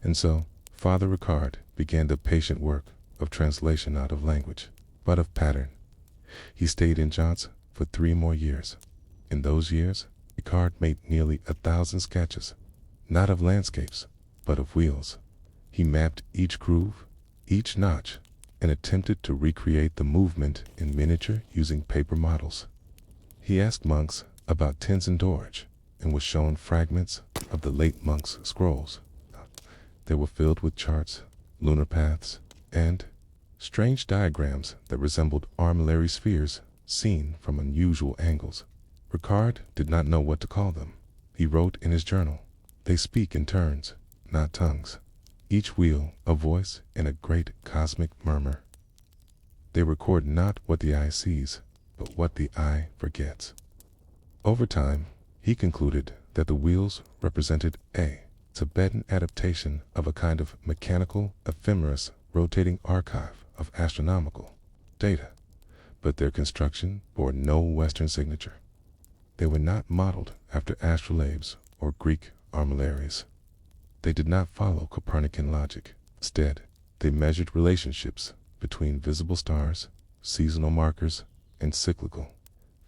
And so, Father Ricard began the patient work of translation not of language, but of pattern. He stayed in Jants for 3 more years. In those years, Ricard made nearly 1,000 sketches, not of landscapes, but of wheels. He mapped each groove, each notch, and attempted to recreate the movement in miniature using paper models. He asked monks about Tenzin Dorje and was shown fragments of the late monk's scrolls. They were filled with charts, lunar paths, and strange diagrams that resembled armillary spheres seen from unusual angles. Ricard did not know what to call them. He wrote in his journal, "They speak in turns, not tongues. Each wheel a voice in a great cosmic murmur. They record not what the eye sees, but what the eye forgets." Over time, he concluded that the wheels represented a Tibetan adaptation of a kind of mechanical, ephemeris, rotating archive of astronomical data, but their construction bore no Western signature. They were not modeled after astrolabes or Greek armillaries. They did not follow Copernican logic. Instead, they measured relationships between visible stars, seasonal markers, and cyclical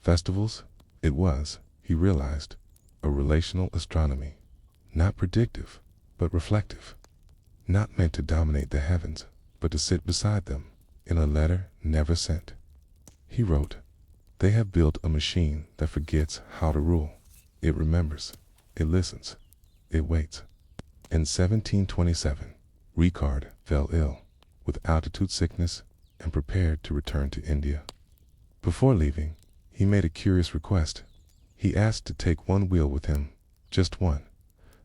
festivals. It was, he realized, a relational astronomy, not predictive, but reflective, not meant to dominate the heavens, but to sit beside them. In a letter never sent, he wrote, "They have built a machine that forgets how to rule. It remembers, it listens, it waits." In 1727, Ricard fell ill with altitude sickness and prepared to return to India. Before leaving, he made a curious request. He asked to take 1 wheel with him, just one.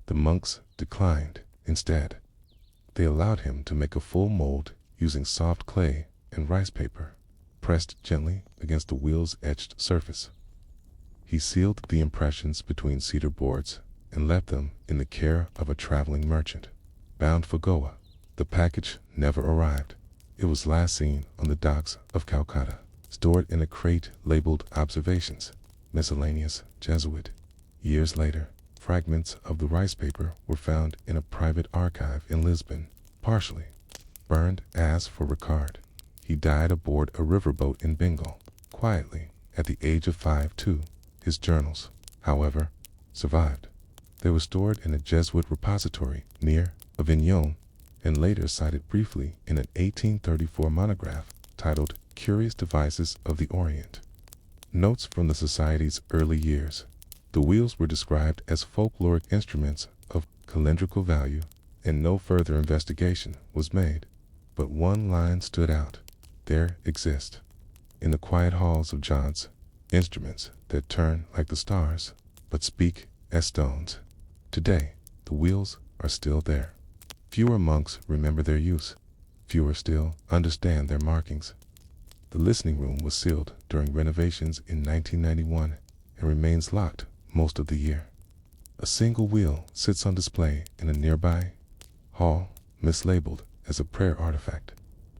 The monks declined instead. They allowed him to make a full mold using soft clay and rice paper, pressed gently against the wheel's etched surface. He sealed the impressions between cedar boards and left them in the care of a traveling merchant, bound for Goa. The package never arrived. It was last seen on the docks of Calcutta, stored in a crate labeled Observations, Miscellaneous Jesuit. Years later, fragments of the rice paper were found in a private archive in Lisbon, partially burned. As for Ricard, he died aboard a riverboat in Bengal, quietly, at the age of 5 too. His journals, however, survived. They were stored in a Jesuit repository near Avignon and later cited briefly in an 1834 monograph titled Curious Devices of the Orient. Notes from the Society's early years. The wheels were described as folkloric instruments of calendrical value, and no further investigation was made. But one line stood out. There exist, in the quiet halls of Jants, instruments that turn like the stars, but speak as stones. Today, the wheels are still there. Fewer monks remember their use. Fewer still understand their markings. The listening room was sealed during renovations in 1991 and remains locked most of the year. A single wheel sits on display in a nearby hall, mislabeled as a prayer artifact.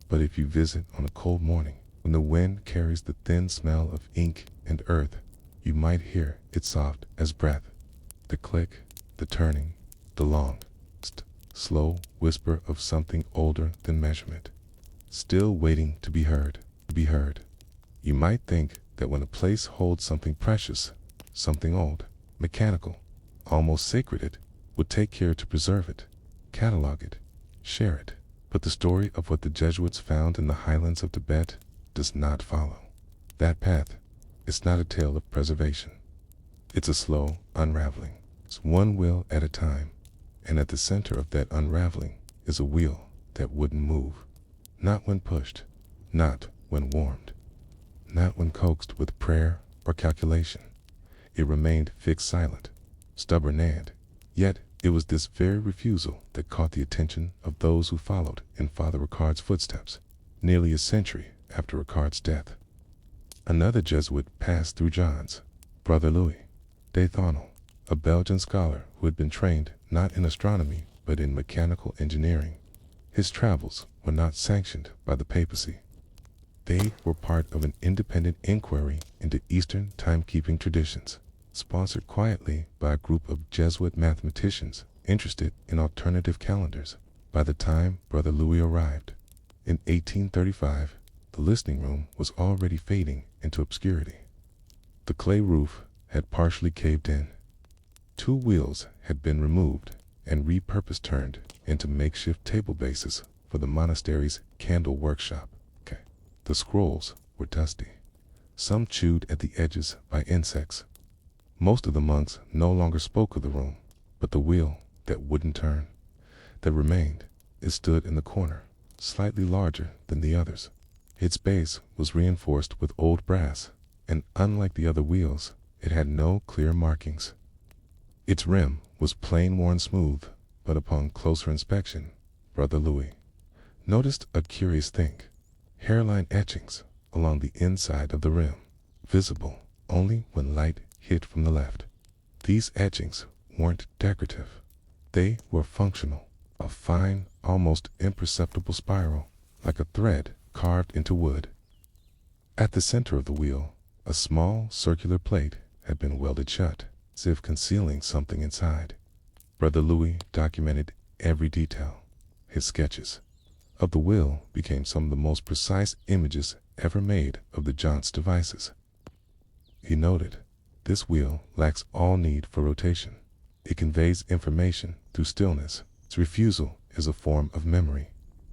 But if you visit on a cold morning, when the wind carries the thin smell of ink and earth, you might hear it soft as breath. The click, the turning, the long, slow whisper of something older than measurement, still waiting to be heard. You might think that when a place holds something precious, something old, mechanical, almost sacred, it would take care to preserve it, catalog it, share it. But the story of what the Jesuits found in the highlands of Tibet does not follow that path. It's not a tale of preservation. It's a slow unraveling. It's one wheel at a time, and at the center of that unraveling is a wheel that wouldn't move. Not when pushed, not when warmed, not when coaxed with prayer or calculation. It remained fixed, silent, stubborn, and yet it was this very refusal that caught the attention of those who followed in Father Ricard's footsteps, nearly a century after Ricard's death. Another Jesuit passed through John's, Brother Louis de Thonel, a Belgian scholar who had been trained not in astronomy but in mechanical engineering. His travels were not sanctioned by the papacy. They were part of an independent inquiry into Eastern timekeeping traditions, sponsored quietly by a group of Jesuit mathematicians interested in alternative calendars. By the time Brother Louis arrived, in 1835, the listening room was already fading into obscurity. The clay roof had partially caved in. 2 wheels had been removed and repurposed, turned into makeshift table bases for the monastery's candle workshop. The scrolls were dusty, some chewed at the edges by insects. Most of the monks no longer spoke of the room, but the wheel that wouldn't turn, that remained, it stood in the corner, slightly larger than the others. Its base was reinforced with old brass, and unlike the other wheels, it had no clear markings. Its rim was plain, worn smooth, but upon closer inspection, Brother Louis noticed a curious thing: hairline etchings along the inside of the rim, visible only when light hit from the left. These etchings weren't decorative. They were functional, a fine, almost imperceptible spiral, like a thread carved into wood. At the center of the wheel, a small circular plate had been welded shut, as if concealing something inside. Brother Louis documented every detail. His sketches of the wheel became some of the most precise images ever made of the John's devices. He noted, this wheel lacks all need for rotation. It conveys information through stillness. Its refusal is a form of memory.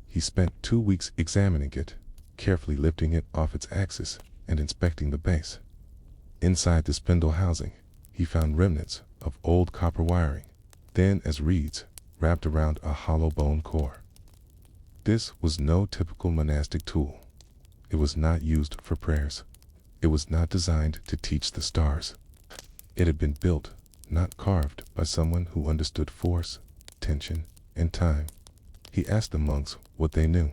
He spent 2 weeks examining it, carefully lifting it off its axis and inspecting the base. Inside the spindle housing, he found remnants of old copper wiring, thin as reeds, wrapped around a hollow bone core. This was no typical monastic tool. It was not used for prayers. It was not designed to teach the stars. It had been built, not carved, by someone who understood force, tension, and time. He asked the monks what they knew.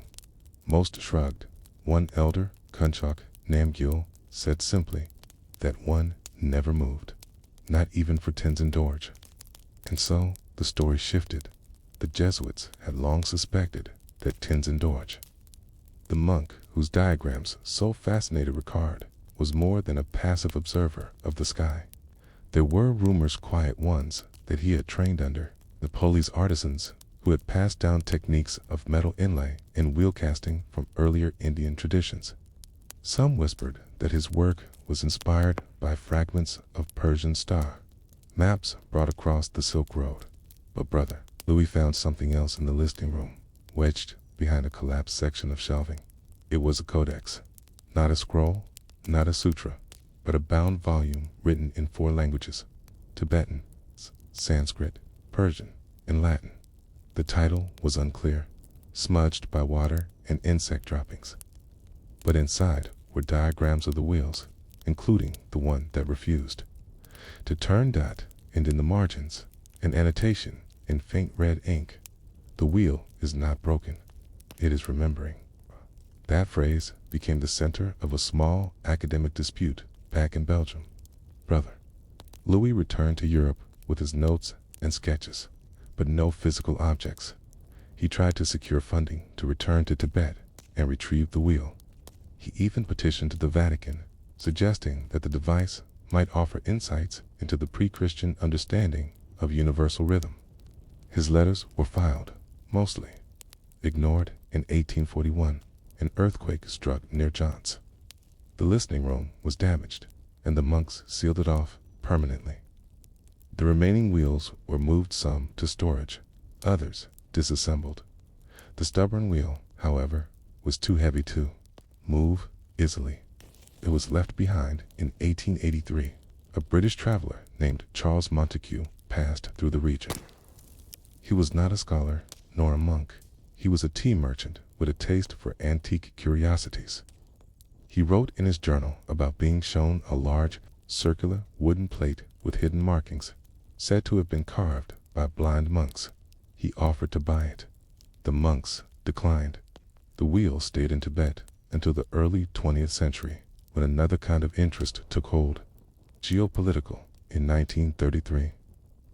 Most shrugged. One elder, Kunchak Namgyal, said simply that one never moved, not even for Tenzin Dorje. And so the story shifted. The Jesuits had long suspected that Tenzin Dorje, the monk whose diagrams so fascinated Ricard, was more than a passive observer of the sky. There were rumors, quiet ones, that he had trained under Nepalese artisans who had passed down techniques of metal inlay and wheel casting from earlier Indian traditions. Some whispered that his work was inspired by fragments of Persian star maps brought across the Silk Road. But Brother Louis found something else in the listing room, wedged behind a collapsed section of shelving. It was a codex, not a scroll, not a sutra, but a bound volume written in 4 languages: Tibetan, Sanskrit, Persian, and Latin. The title was unclear, smudged by water and insect droppings. But inside were diagrams of the wheels, including the one that refused to turn, and in the margins, an annotation in faint red ink: the wheel is not broken, it is remembering. That phrase became the center of a small academic dispute back in Belgium. Brother Louis returned to Europe with his notes and sketches, but no physical objects. He tried to secure funding to return to Tibet and retrieve the wheel. He even petitioned the Vatican, suggesting that the device might offer insights into the pre-Christian understanding of universal rhythm. His letters were filed, mostly ignored. In 1841, an earthquake struck near Jants. The listening room was damaged, and the monks sealed it off permanently. The remaining wheels were moved, some to storage, others disassembled. The stubborn wheel, however, was too heavy to move easily. It was left behind in 1883. A British traveler named Charles Montague passed through the region. He was not a scholar nor a monk. He was a tea merchant with a taste for antique curiosities. He wrote in his journal about being shown a large, circular wooden plate with hidden markings, said to have been carved by blind monks. He offered to buy it. The monks declined. The wheel stayed in Tibet until the early 20th century, when another kind of interest took hold. Geopolitical. In 1933,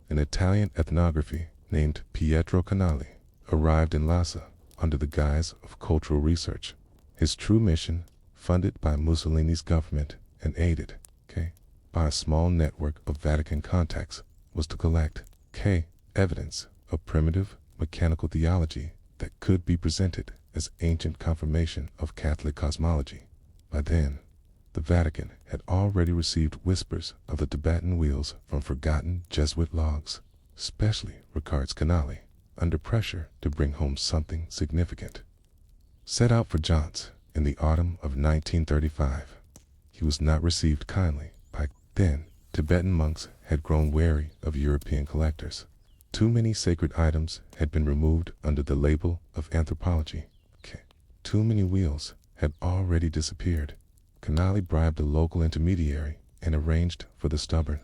an Italian ethnographer named Pietro Canali arrived in Lhasa under the guise of cultural research. His true mission, funded by Mussolini's government and aided by a small network of Vatican contacts, was to collect evidence of primitive mechanical theology that could be presented as ancient confirmation of Catholic cosmology. By then, the Vatican had already received whispers of the Tibetan wheels from forgotten Jesuit logs, especially regards Canali, under pressure to bring home something significant. Set out for Jants in the autumn of 1935, he was not received kindly by then. Tibetan monks had grown wary of European collectors. Too many sacred items had been removed under the label of anthropology. Too many wheels had already disappeared. Canali bribed a local intermediary and arranged for the stubborn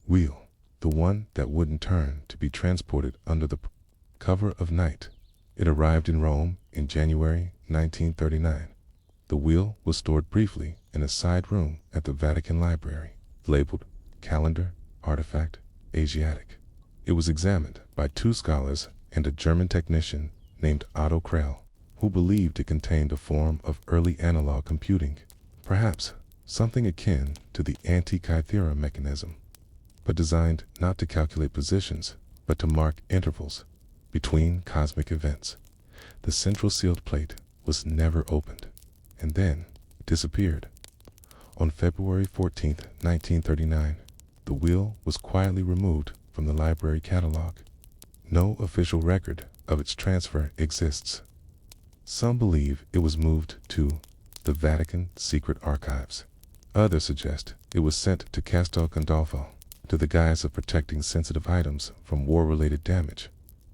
wheel, the one that wouldn't turn, to be transported under the cover of night. It arrived in Rome in January 1939. The wheel was stored briefly in a side room at the Vatican Library, labeled Calendar Artifact Asiatic. It was examined by two scholars and a German technician named Otto Krell, who believed it contained a form of early analog computing, perhaps something akin to the Antikythera mechanism, but designed not to calculate positions, but to mark intervals between cosmic events. The central sealed plate was never opened, and then disappeared. On February 14, 1939, the wheel was quietly removed from the library catalog. No official record of its transfer exists. Some believe it was moved to the Vatican secret archives. Others suggest it was sent to Castel Gandolfo to the guise of protecting sensitive items from war-related damage.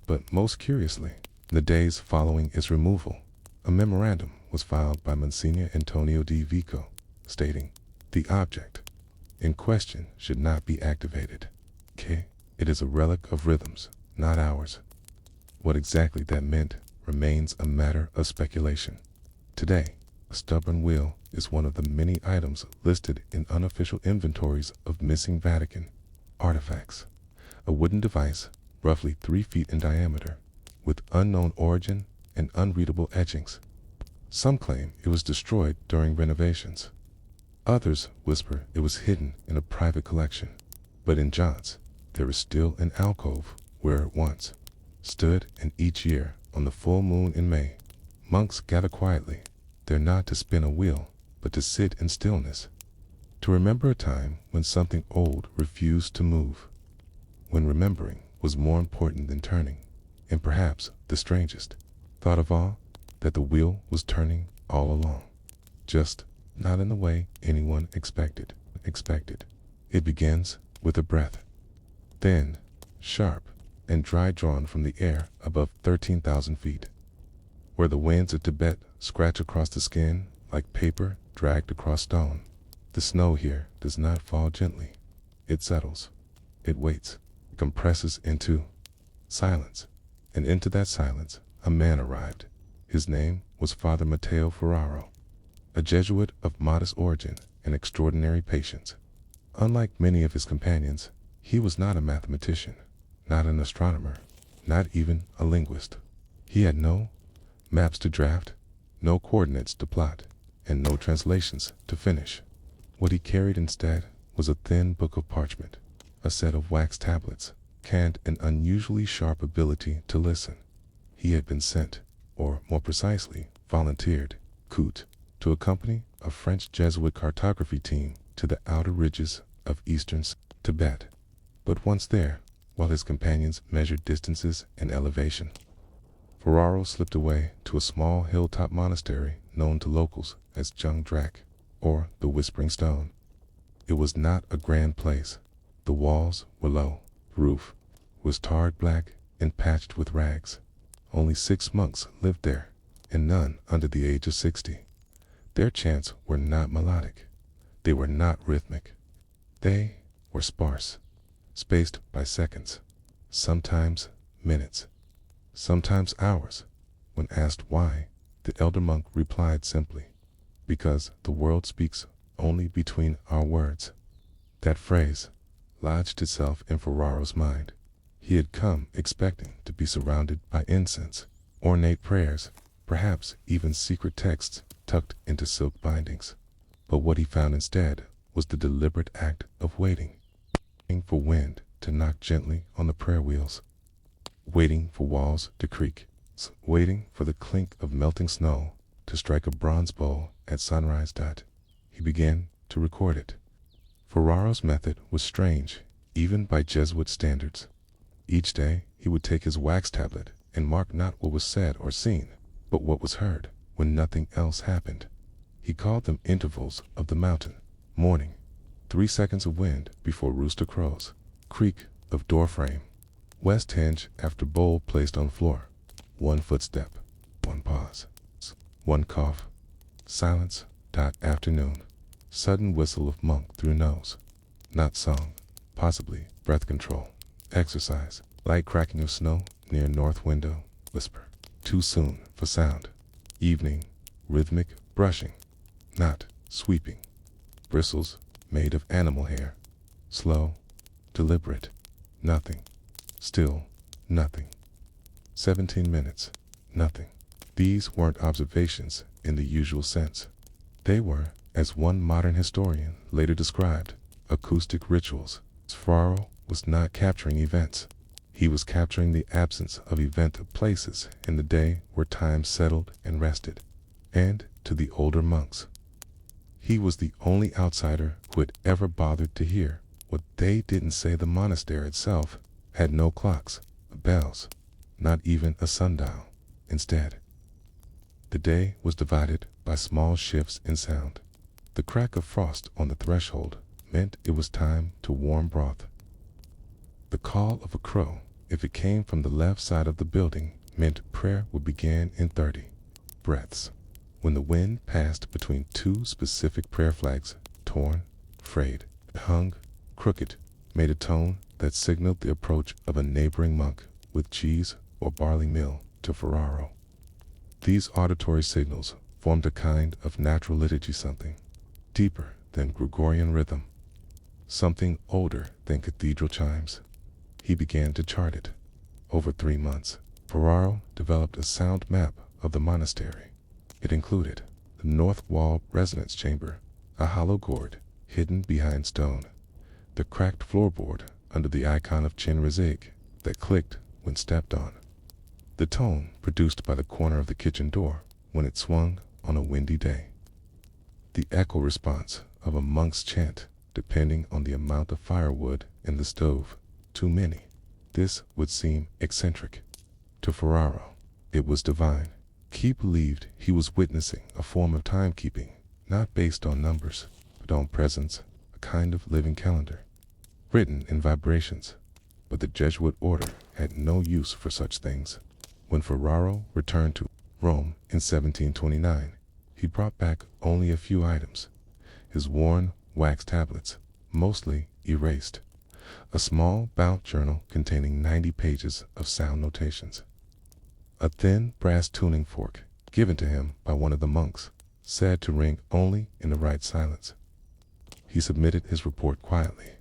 But most curiously, in the days following its removal, a memorandum was filed by Monsignor Antonio di Vico, stating, "The object in question should not be activated. It is a relic of rhythms, not ours." What exactly that meant remains a matter of speculation. Today, a stubborn wheel is one of the many items listed in unofficial inventories of missing Vatican artifacts. A wooden device, roughly 3 feet in diameter, with unknown origin and unreadable etchings. Some claim it was destroyed during renovations. Others whisper it was hidden in a private collection. But in Jants, there is still an alcove where it once stood, and each year, on the full moon in May, monks gather quietly. They're not to spin a wheel, but to sit in stillness, to remember a time when something old refused to move, when remembering was more important than turning, and perhaps the strangest thought of all, that the wheel was turning all along, just not in the way anyone expected. It begins with a breath, thin, sharp, and dry, drawn from the air above 13,000 feet, where the winds of Tibet scratch across the skin like paper dragged across stone. The snow here does not fall gently. It settles. It waits. It compresses into silence. And into that silence, a man arrived. His name was Father Matteo Ferraro, a Jesuit of modest origin and extraordinary patience. Unlike many of his companions, He was not a mathematician, not an astronomer, not even a linguist. He had no maps to draft, no coordinates to plot, and no translations to finish. What he carried instead was a thin book of parchment, a set of wax tablets, and an unusually sharp ability to listen. He had been sent, or more precisely, volunteered, to accompany a French Jesuit cartography team to the outer ridges of eastern Tibet. But once there, while his companions measured distances and elevation, Ferraro slipped away to a small hilltop monastery known to locals as Jung Drak, or the Whispering Stone. It was not a grand place. The walls were low, the roof was tarred black and patched with rags. Only 6 monks lived there, and none under the age of 60. Their chants were not melodic. They were not rhythmic. They were sparse, spaced by seconds, sometimes minutes, sometimes hours. When asked why, the elder monk replied simply, "Because the world speaks only between our words." That phrase lodged itself in Ferraro's mind. He had come expecting to be surrounded by incense, ornate prayers, perhaps even secret texts tucked into silk bindings. But what he found instead was the deliberate act of waiting for wind to knock gently on the prayer wheels, waiting for walls to creak, waiting for the clink of melting snow to strike a bronze bowl at sunrise. He began to record it. Ferraro's method was strange, even by Jesuit standards. Each day he would take his wax tablet and mark not what was said or seen, but what was heard when nothing else happened. He called them intervals of the mountain. Morning, 3 seconds of wind before rooster crows, creak of door frame, west hinge after bowl placed on floor, 1 footstep, 1 pause, 1 cough, silence. Afternoon, sudden whistle of monk through nose, not song, possibly breath control, exercise, light cracking of snow near north window, whisper, too soon for sound. Evening, rhythmic brushing, not sweeping, bristles made of animal hair, slow, deliberate, nothing, still, nothing. 17 minutes, nothing. These weren't observations in the usual sense. They were, as one modern historian later described, acoustic rituals. Ferraro was not capturing events. He was capturing the absence of event places in the day where time settled and rested. And to the older monks, he was the only outsider who had ever bothered to hear what they didn't say. The monastery itself had no clocks, bells, not even a sundial. Instead, the day was divided by small shifts in sound. The crack of frost on the threshold meant it was time to warm broth. The call of a crow, if it came from the left side of the building, meant prayer would begin in 30 breaths. When the wind passed between 2 specific prayer flags, torn, frayed, hung, crooked, made a tone that signaled the approach of a neighboring monk with cheese or barley meal to Ferraro. These auditory signals formed a kind of natural liturgy, something deeper than Gregorian rhythm, something older than cathedral chimes. He began to chart it. Over 3 months, Ferraro developed a sound map of the monastery. It included the north wall resonance chamber, a hollow gourd hidden behind stone, the cracked floorboard under the icon of Chinrizig that clicked when stepped on, the tone produced by the corner of the kitchen door when it swung on a windy day, the echo response of a monk's chant depending on the amount of firewood in the stove. Too many. This would seem eccentric. To Ferraro, it was divine. He believed he was witnessing a form of timekeeping, not based on numbers, but on presence, a kind of living calendar, written in vibrations. But the Jesuit order had no use for such things. When Ferraro returned to Rome in 1729, he brought back only a few items: his worn wax tablets, mostly erased, a small bound journal containing 90 pages of sound notations, a thin brass tuning fork given to him by one of the monks, said to ring only in the right silence. He submitted his report quietly.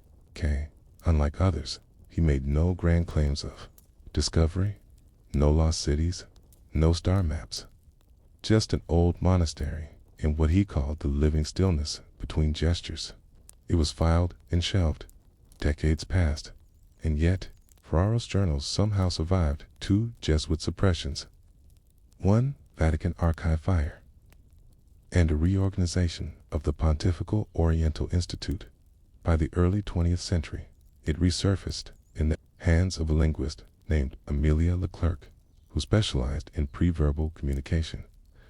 Unlike others, he made no grand claims of discovery, no lost cities, no star maps. Just an old monastery in what he called the living stillness between gestures. It was filed and shelved. Decades passed, and yet Ferraro's journals somehow survived 2 Jesuit suppressions, 1 Vatican archive fire, and a reorganization of the Pontifical Oriental Institute. By the early 20th century, it resurfaced in the hands of a linguist named Amelia Leclerc, who specialized in pre-verbal communication.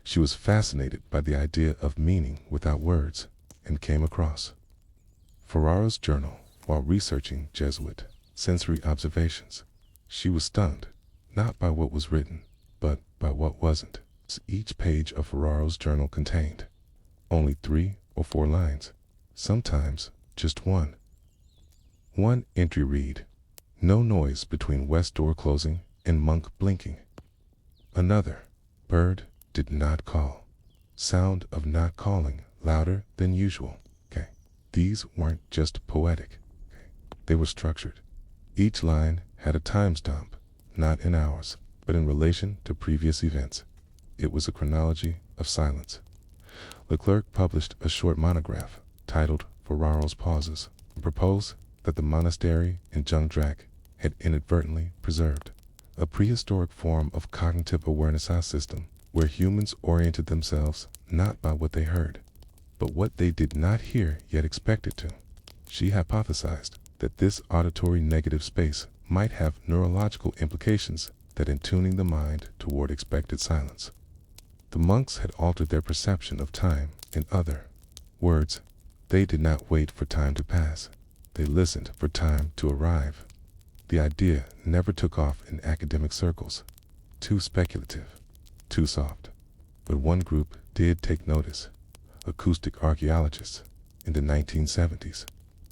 She was fascinated by the idea of meaning without words and came across Ferraro's journal while researching Jesuit sensory observations. She was stunned, not by what was written, but by what wasn't. Each page of Ferraro's journal contained only 3 or 4 lines, sometimes just one. One entry read, "No noise between west door closing and monk blinking." Another, "Bird did not call. Sound of not calling louder than usual." Okay. These weren't just poetic. Okay. They were structured. Each line had a timestamp, not in hours, but in relation to previous events. It was a chronology of silence. Leclerc published a short monograph titled Ferraro's Pauses and proposed that the monastery in Jungdrak had inadvertently preserved a prehistoric form of cognitive awareness system where humans oriented themselves not by what they heard, but what they did not hear yet expected to. She hypothesized that this auditory negative space might have neurological implications that in tuning the mind toward expected silence. The monks had altered their perception of time. In other words, they did not wait for time to pass. They listened for time to arrive. The idea never took off in academic circles. Too speculative, too soft. But one group did take notice. Acoustic archaeologists. In the 1970s,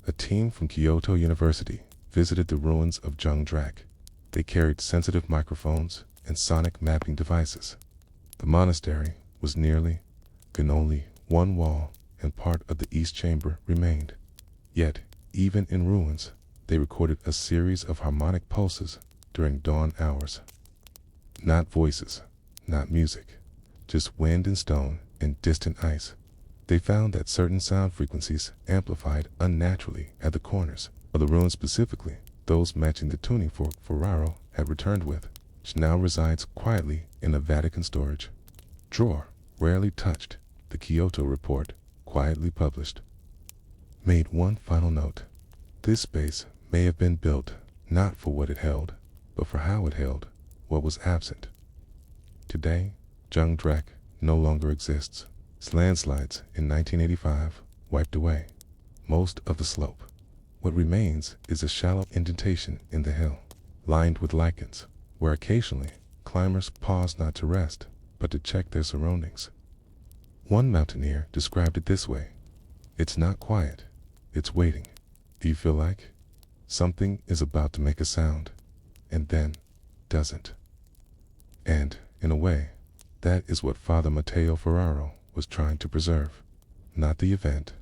a team from Kyoto University visited the ruins of Jungdrak. They carried sensitive microphones and sonic mapping devices. The monastery was nearly, and only one wall and part of the east chamber remained. Yet, even in ruins, they recorded a series of harmonic pulses during dawn hours. Not voices, not music, just wind and stone and distant ice. They found that certain sound frequencies amplified unnaturally at the corners of the ruins, specifically those matching the tuning fork Ferraro had returned with, which now resides quietly in a Vatican storage drawer, rarely touched. The Kyoto report, quietly published, made one final note. This space may have been built not for what it held, but for how it held what was absent. Today, Jungdrak no longer exists. Landslides in 1985 wiped away most of the slope. What remains is a shallow indentation in the hill, lined with lichens, where occasionally climbers pause not to rest, but to check their surroundings. One mountaineer described it this way: "It's not quiet, it's waiting. Do you feel like something is about to make a sound, and then doesn't?" And, in a way, that is what Father Matteo Ferraro was trying to preserve. Not the event,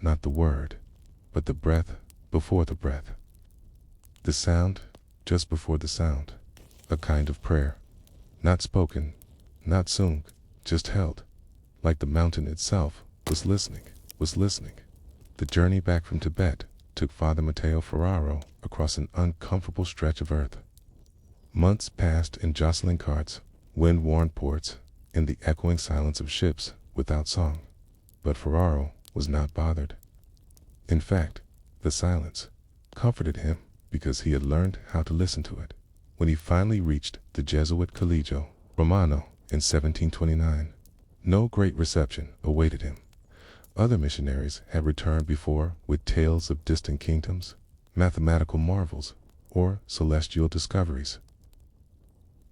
not the word, but the breath before the breath. The sound just before the sound. A kind of prayer. Not spoken, not sung, just held. Like the mountain itself was listening. The journey back from Tibet took Father Matteo Ferraro across an uncomfortable stretch of earth. Months passed in jostling carts, wind-worn ports, in the echoing silence of ships without song. But Ferraro was not bothered. In fact, the silence comforted him because he had learned how to listen to it. When he finally reached the Jesuit Collegio Romano in 1729, no great reception awaited him. Other missionaries had returned before with tales of distant kingdoms, mathematical marvels, or celestial discoveries.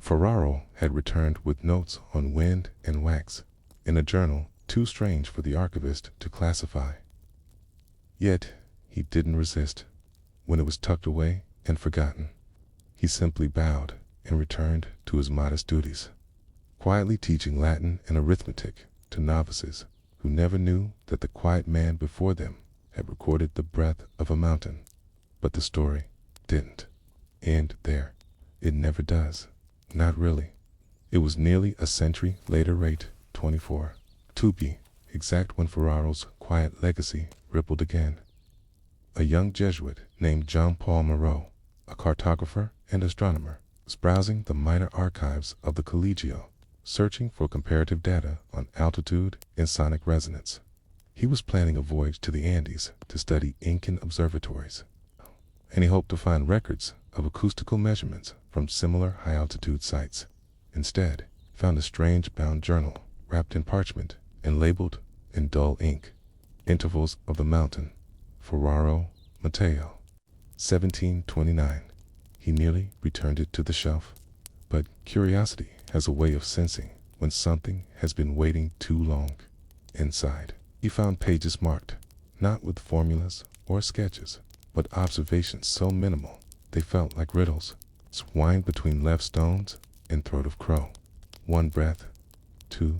Ferraro had returned with notes on wind and wax, in a journal too strange for the archivist to classify. Yet he didn't resist. When it was tucked away and forgotten, he simply bowed and returned to his modest duties, quietly teaching Latin and arithmetic to novices who never knew that the quiet man before them had recorded the breath of a mountain. But the story didn't end there. It never does. Not really. It was nearly a century later, 24, to be exact, when Ferraro's quiet legacy rippled again. A young Jesuit named Jean-Paul Moreau, a cartographer and astronomer, was browsing the minor archives of the Collegio, searching for comparative data on altitude and sonic resonance. He was planning a voyage to the Andes to study Incan observatories, and he hoped to find records of acoustical measurements from similar high-altitude sites. Instead, found a strange bound journal wrapped in parchment and labeled in dull ink, "Intervals of the Mountain, Ferraro, Mateo, 1729. He nearly returned it to the shelf, but curiosity has a way of sensing when something has been waiting too long. Inside, he found pages marked, not with formulas or sketches, but observations so minimal they felt like riddles. Swined between left stones and throat of crow. 1 breath, 2,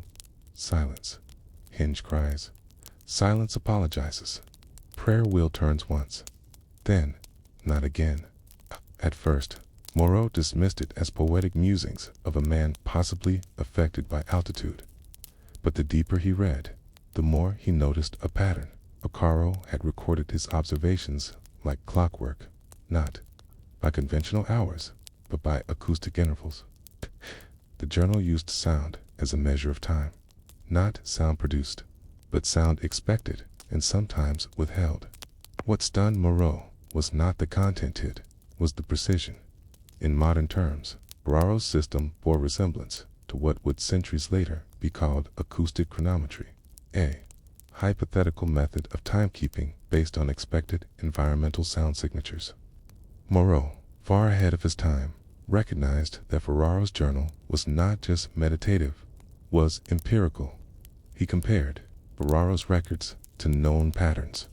silence. Hinge cries. Silence apologizes. Prayer wheel turns once. Then, not again. At first, Moreau dismissed it as poetic musings of a man possibly affected by altitude. But the deeper he read, the more he noticed a pattern. Ocaro had recorded his observations like clockwork, not by conventional hours, but by acoustic intervals. The journal used sound as a measure of time, not sound produced, but sound expected and sometimes withheld. What stunned Moreau was not the content, it was the precision. In modern terms, Ferraro's system bore resemblance to what would centuries later be called acoustic chronometry, a hypothetical method of timekeeping based on expected environmental sound signatures. Moreau, far ahead of his time, recognized that Ferraro's journal was not just meditative, was empirical. He compared Ferraro's records to known patterns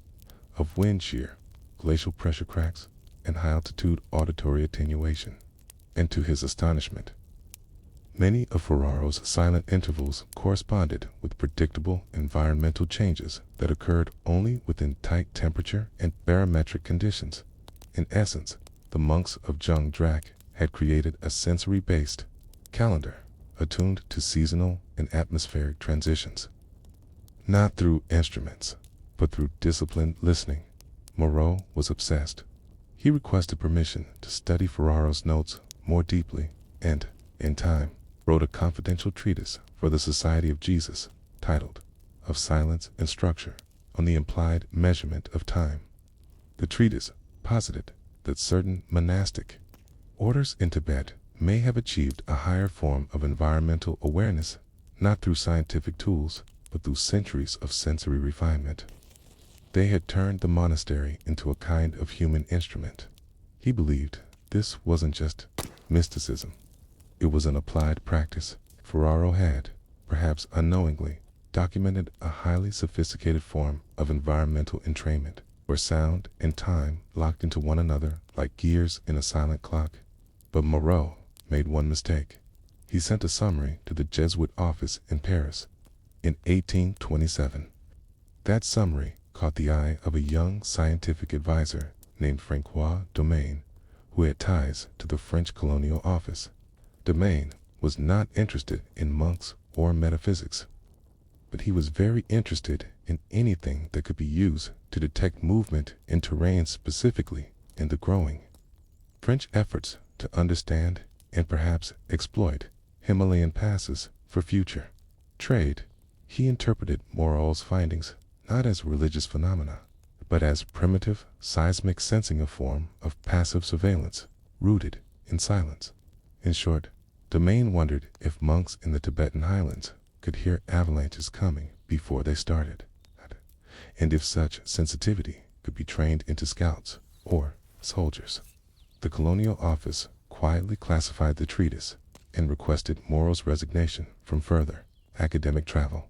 of wind shear, glacial pressure cracks, and high-altitude auditory attenuation. And to his astonishment, many of Ferraro's silent intervals corresponded with predictable environmental changes that occurred only within tight temperature and barometric conditions. In essence, the monks of Jung Drac had created a sensory-based calendar attuned to seasonal and atmospheric transitions. Not through instruments, but through disciplined listening, Moreau was obsessed. He requested permission to study Ferraro's notes more deeply and, in time, wrote a confidential treatise for the Society of Jesus titled Of Silence and Structure on the Implied Measurement of Time. The treatise posited that certain monastic orders in Tibet may have achieved a higher form of environmental awareness, not through scientific tools, but through centuries of sensory refinement. They had turned the monastery into a kind of human instrument. He believed this wasn't just mysticism. It was an applied practice. Ferraro had, perhaps unknowingly, documented a highly sophisticated form of environmental entrainment, where sound and time locked into one another like gears in a silent clock. But Moreau made one mistake. He sent a summary to the Jesuit office in Paris in 1827. That summary caught the eye of a young scientific advisor named Francois Domaine, who had ties to the French colonial office. Domaine was not interested in monks or metaphysics, but he was very interested in anything that could be used to detect movement in terrain, specifically in the growing French efforts to understand and perhaps exploit Himalayan passes for future trade. He interpreted Moreau's findings not as religious phenomena, but as primitive seismic sensing, a form of passive surveillance rooted in silence. In short, Domaine wondered if monks in the Tibetan highlands could hear avalanches coming before they started, and if such sensitivity could be trained into scouts or soldiers. The colonial office quietly classified the treatise and requested Moreau's resignation from further academic travel.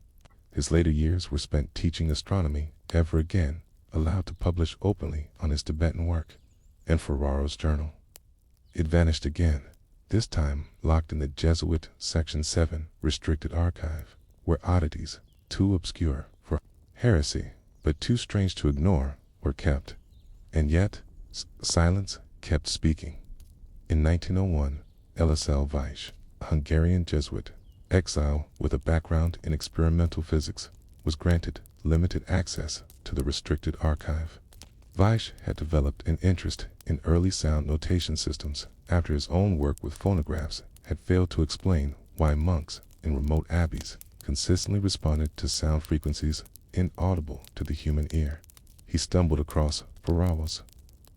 His later years were spent teaching astronomy, ever again allowed to publish openly on his Tibetan work. And Ferraro's journal, it vanished again, this time locked in the Jesuit Section 7 restricted archive, where oddities too obscure for heresy but too strange to ignore were kept. And yet, Silence kept speaking. In 1901, Lasl Weiss, a Hungarian Jesuit, exile with a background in experimental physics, was granted limited access to the restricted archive. Weiss had developed an interest in early sound notation systems after his own work with phonographs had failed to explain why monks in remote abbeys consistently responded to sound frequencies inaudible to the human ear. He stumbled across Ferraro's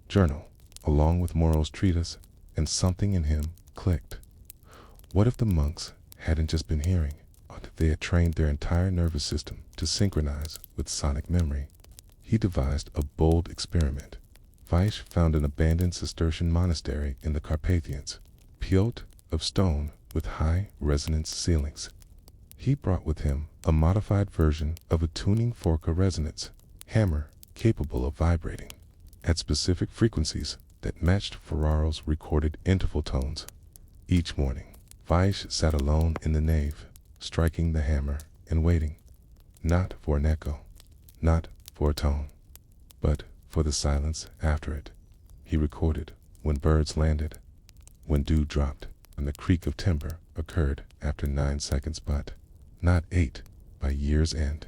journal, along with Moro's treatise, and something in him clicked. What if the monks hadn't just been hearing, or that they had trained their entire nervous system to synchronize with sonic memory? He devised a bold experiment. Weiss found an abandoned Cistercian monastery in the Carpathians, built of stone with high resonance ceilings. He brought with him a modified version of a tuning fork resonance hammer capable of vibrating at specific frequencies that matched Ferraro's recorded interval tones. Each morning, Weiss sat alone in the nave, striking the hammer and waiting, not for an echo, not for a tone, but for the silence after it. He recorded when birds landed, when dew dropped, and the creak of timber occurred after 9 seconds, but not 8 by year's end.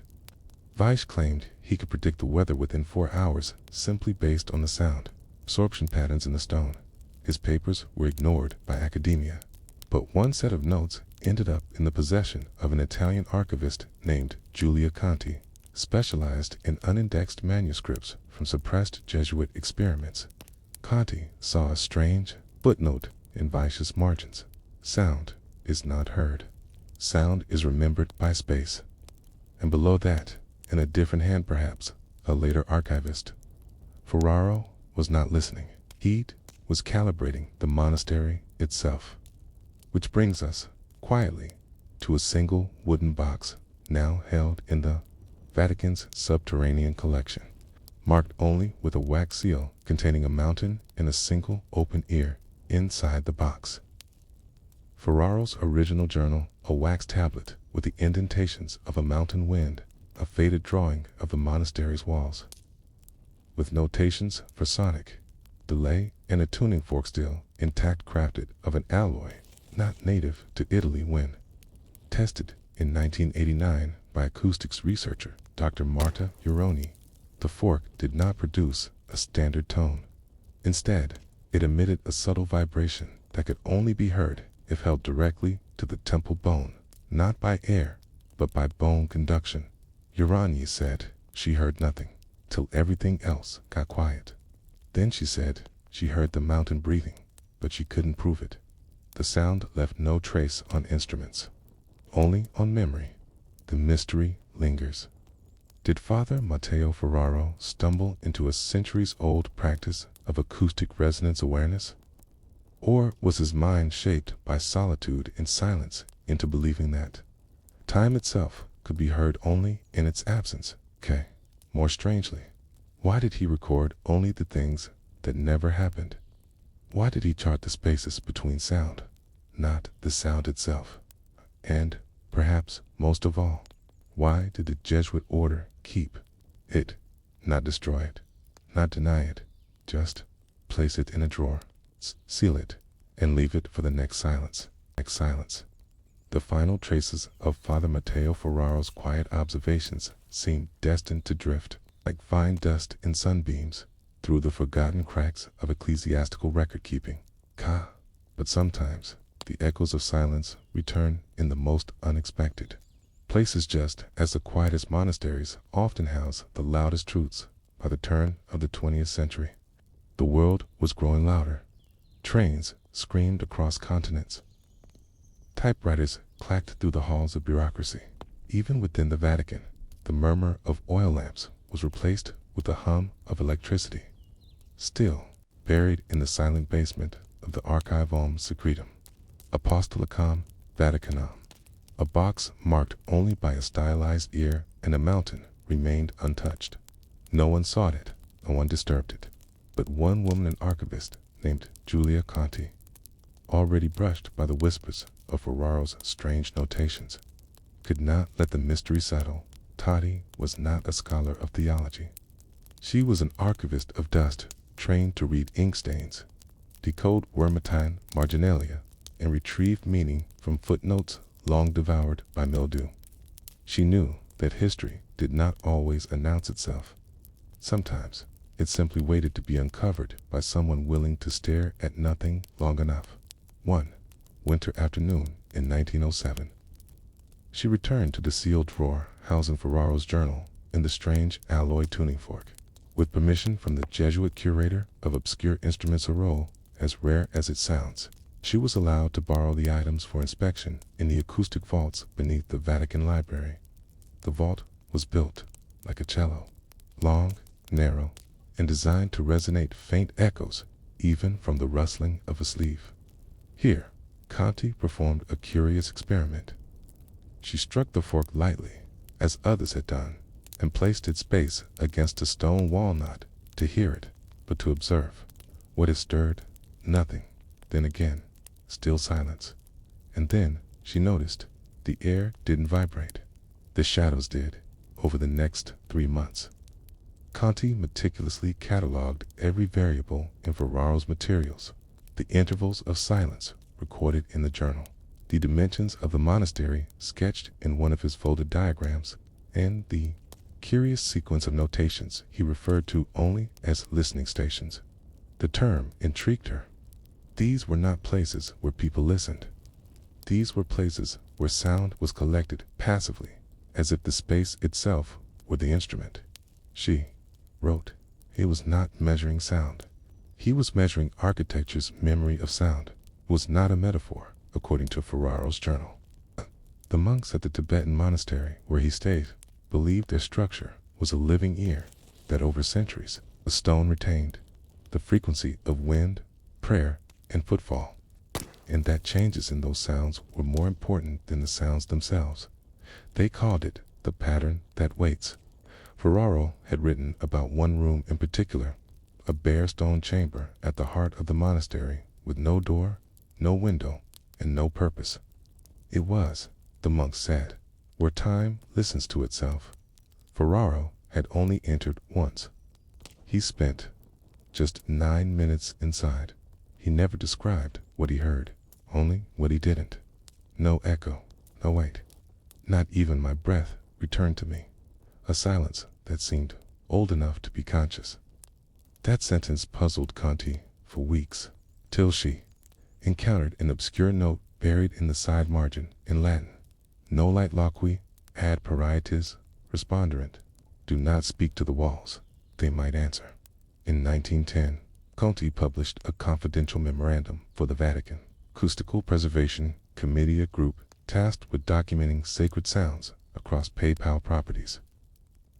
Weiss claimed he could predict the weather within 4 hours simply based on the sound absorption patterns in the stone. His papers were ignored by academia, but one set of notes ended up in the possession of an Italian archivist named Giulia Conti, specialized in unindexed manuscripts from suppressed Jesuit experiments. Conti saw a strange footnote in Weiss's margins. Sound is not heard. Sound is remembered by space. And below that, in a different hand perhaps, a later archivist. Ferraro was not listening. He was calibrating the monastery itself. Which brings us, quietly, to a single wooden box, now held in the Vatican's subterranean collection, marked only with a wax seal containing a mountain and a single open ear inside the box. Ferraro's original journal, a wax tablet with the indentations of a mountain wind, a faded drawing of the monastery's walls, with notations for sonic delay and a tuning fork still intact, crafted of an alloy not native to Italy when tested in 1989 by acoustics researcher Dr. Marta Uroni. The fork did not produce a standard tone. Instead, it emitted a subtle vibration that could only be heard if held directly to the temple bone, not by air, but by bone conduction. Urani said she heard nothing till everything else got quiet. Then she said she heard the mountain breathing, but she couldn't prove it. The sound left no trace on instruments, only on memory. The mystery lingers. Did Father Matteo Ferraro stumble into a centuries-old practice of acoustic resonance awareness? Or was his mind shaped by solitude and silence into believing that time itself could be heard only in its absence? More strangely, why did he record only the things that never happened? Why did he chart the spaces between sound, not the sound itself? And, perhaps most of all, why did the Jesuit order keep it, not destroy it, not deny it, just place it in a drawer, seal it, and leave it for the next silence? The final traces of Father Matteo Ferraro's quiet observations seemed destined to drift, like fine dust in sunbeams, through the forgotten cracks of ecclesiastical record-keeping. But sometimes, the echoes of silence return in the most unexpected places, just as the quietest monasteries often house the loudest truths. By the turn of the 20th century, the world was growing louder. Trains screamed across continents. Typewriters clacked through the halls of bureaucracy. Even within the Vatican, the murmur of oil lamps was replaced with the hum of electricity. Still, buried in the silent basement of the Archivum Secretum, Apostolicam Vaticanum, a box marked only by a stylized ear and a mountain remained untouched. No one sought it, no one disturbed it, but one woman, an archivist named Giulia Conti, already brushed by the whispers of Ferraro's strange notations, could not let the mystery settle. Tati was not a scholar of theology. She was an archivist of dust, trained to read ink stains, decode wormatine marginalia, and retrieve meaning from footnotes long devoured by mildew. She knew that history did not always announce itself. Sometimes it simply waited to be uncovered by someone willing to stare at nothing long enough. One winter afternoon in 1907, she returned to the sealed drawer housing Ferraro's journal in the strange alloy tuning fork. With permission from the Jesuit curator of obscure instruments, a roll as rare as it sounds, she was allowed to borrow the items for inspection in the acoustic vaults beneath the Vatican Library. The vault was built like a cello, long, narrow, and designed to resonate faint echoes even from the rustling of a sleeve. Here, Conti performed a curious experiment. She struck the fork lightly, as others had done, and placed its base against a stone walnut to hear it, but to observe. What it stirred? Nothing. Then again, still silence. And then she noticed the air didn't vibrate. The shadows did, over the next 3 months. Conti meticulously cataloged every variable in Ferraro's materials, the intervals of silence recorded in the journal, the dimensions of the monastery sketched in one of his folded diagrams, and the curious sequence of notations he referred to only as listening stations. The term intrigued her. These were not places where people listened. These were places where sound was collected passively, as if the space itself were the instrument. She wrote, he was not measuring sound. He was measuring architecture's memory of sound. It was not a metaphor, according to Ferraro's journal. The monks at the Tibetan monastery where he stayed believed their structure was a living ear that over centuries the stone retained the frequency of wind, prayer, and footfall, and that changes in those sounds were more important than the sounds themselves. They called it the pattern that waits. Ferraro had written about one room in particular, a bare stone chamber at the heart of the monastery with no door, no window, and no purpose. It was, the monks said, where time listens to itself. Ferraro had only entered once. He spent just 9 minutes inside. He never described what he heard, only what he didn't. No echo, no wait. Not even my breath returned to me. A silence that seemed old enough to be conscious. That sentence puzzled Conti for weeks, till she encountered an obscure note buried in the side margin in Latin. Nolite loqui ad parietes responderent. Do not speak to the walls, they might answer. In 1910, Conti published a confidential memorandum for the Vatican Acoustical Preservation Committee, a group tasked with documenting sacred sounds across papal properties.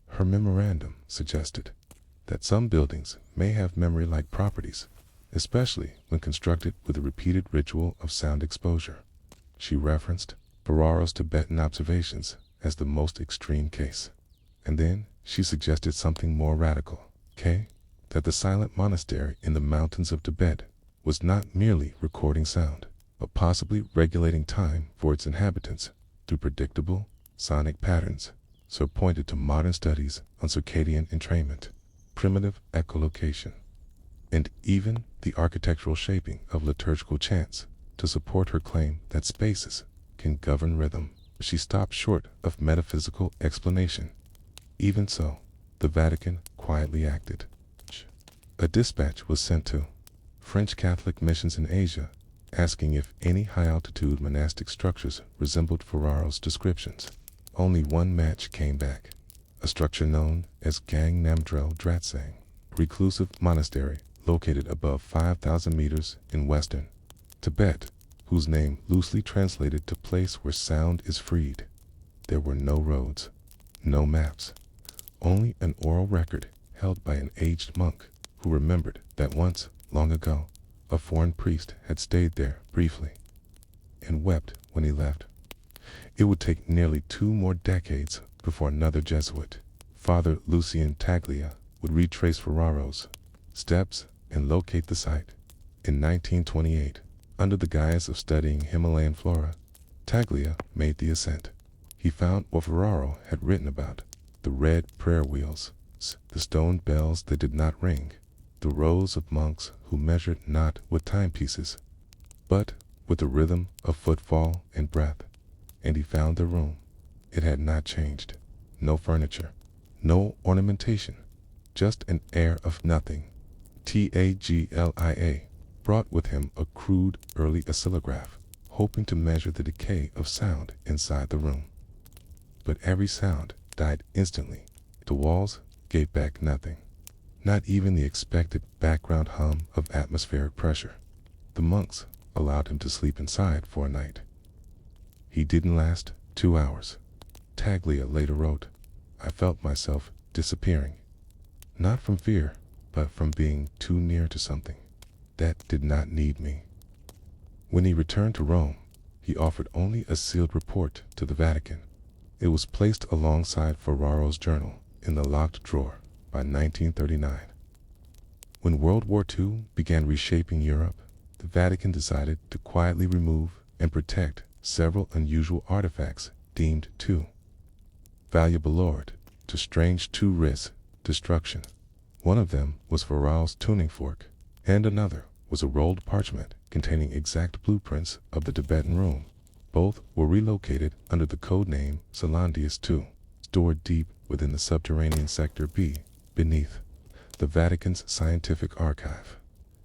Her memorandum suggested that some buildings may have memory-like properties, especially when constructed with a repeated ritual of sound exposure. She referenced Ferraro's Tibetan observations as the most extreme case. And then she suggested something more radical, that the silent monastery in the mountains of Tibet was not merely recording sound, but possibly regulating time for its inhabitants through predictable sonic patterns. So pointed to modern studies on circadian entrainment, primitive echolocation, and even the architectural shaping of liturgical chants to support her claim that spaces can govern rhythm. She stopped short of metaphysical explanation. Even so, the Vatican quietly acted. A dispatch was sent to French Catholic missions in Asia, asking if any high-altitude monastic structures resembled Ferraro's descriptions. Only one match came back, a structure known as Gang Namdrel Dratsang, a reclusive monastery located above 5,000 meters in western Tibet, whose name loosely translated to place where sound is freed. There were no roads, no maps, only an oral record held by an aged monk who remembered that once, long ago, a foreign priest had stayed there briefly and wept when he left. It would take nearly 2 more decades before another Jesuit, Father Lucien Taglia, would retrace Ferraro's steps and locate the site. In 1928, under the guise of studying Himalayan flora, Taglia made the ascent. He found what Ferraro had written about: the red prayer wheels, the stone bells that did not ring, the rows of monks who measured not with timepieces, but with the rhythm of footfall and breath. And he found the room. It had not changed. No furniture, no ornamentation, just an air of nothing. Taglia brought with him a crude early oscillograph, hoping to measure the decay of sound inside the room. But every sound died instantly. The walls gave back nothing, not even the expected background hum of atmospheric pressure. The monks allowed him to sleep inside for a night. He didn't last 2 hours. Taglia later wrote, "I felt myself disappearing, not from fear, but from being too near to something that did not need me." When he returned to Rome, he offered only a sealed report to the Vatican. It was placed alongside Ferraro's journal in the locked drawer by 1939. When World War II began reshaping Europe, the Vatican decided to quietly remove and protect several unusual artifacts deemed too valuable to strange to risk destruction. One of them was Ferraro's tuning fork, and another was a rolled parchment containing exact blueprints of the Tibetan room. Both were relocated under the code name Celandius II, stored deep within the subterranean Sector B, beneath the Vatican's scientific archive.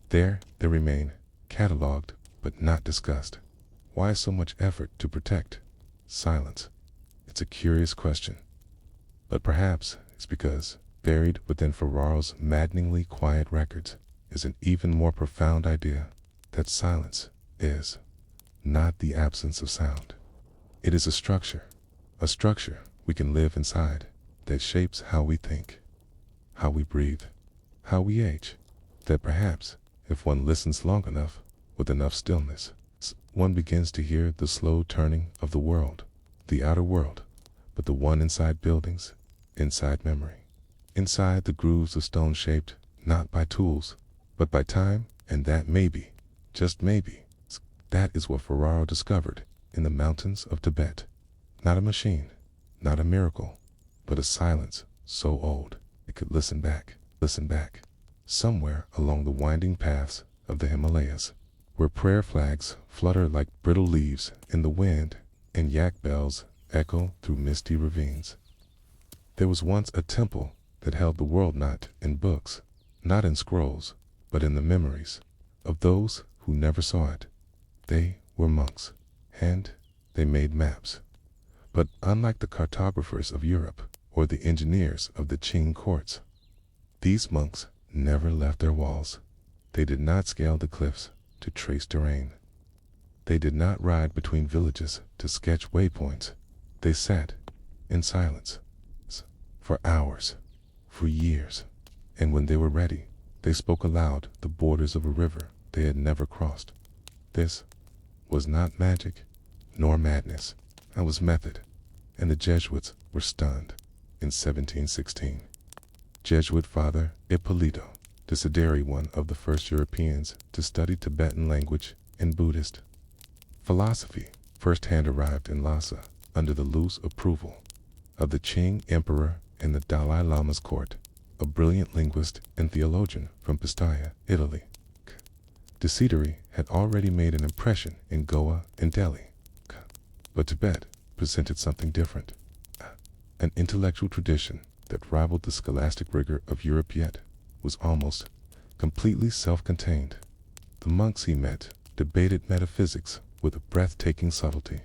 There they remain, cataloged but not discussed. Why so much effort to protect? Silence. It's a curious question. But perhaps it's because buried within Ferraro's maddeningly quiet records is an even more profound idea that silence is not the absence of sound. It is a structure we can live inside that shapes how we think, how we breathe, how we age. That perhaps if one listens long enough, with enough stillness, one begins to hear the slow turning of the world, the outer world, but the one inside buildings, inside memory, inside the grooves of stone shaped not by tools, but by time. And that maybe, just maybe, that is what Ferraro discovered in the mountains of Tibet. Not a machine, not a miracle, but a silence so old it could listen back, somewhere along the winding paths of the Himalayas, where prayer flags flutter like brittle leaves in the wind and yak bells echo through misty ravines. There was once a temple that held the world not in books, not in scrolls, but in the memories of those who never saw it. They were monks, and they made maps. But unlike the cartographers of Europe or the engineers of the Qing courts, these monks never left their walls. They did not scale the cliffs to trace terrain. They did not ride between villages to sketch waypoints. They sat in silence for hours, for years, and when they were ready, they spoke aloud the borders of a river they had never crossed. This was not magic, nor madness. It was method, and the Jesuits were stunned. In 1716, Jesuit Father Ippolito Desideri, one of the first Europeans to study Tibetan language and Buddhist philosophy, firsthand arrived in Lhasa under the loose approval of the Qing Emperor and the Dalai Lama's court, a brilliant linguist and theologian from Pistoia, Italy. Desideri had already made an impression in Goa and Delhi, but Tibet presented something different, an intellectual tradition that rivaled the scholastic rigor of Europe yet was almost completely self-contained. The monks he met debated metaphysics with a breathtaking subtlety,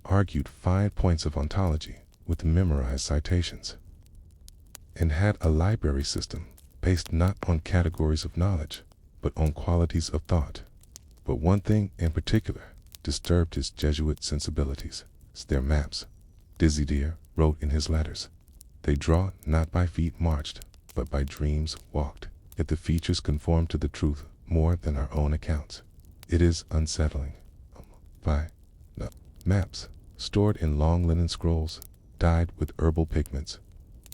argued fine points of ontology with memorized citations, and had a library system based not on categories of knowledge, but on qualities of thought. But one thing in particular disturbed his Jesuit sensibilities: their maps. Desideri wrote in his letters, "They draw not by feet marched, but by dreams walked. If the features conform to the truth more than our own accounts, it is unsettling." Maps, stored in long linen scrolls, dyed with herbal pigments,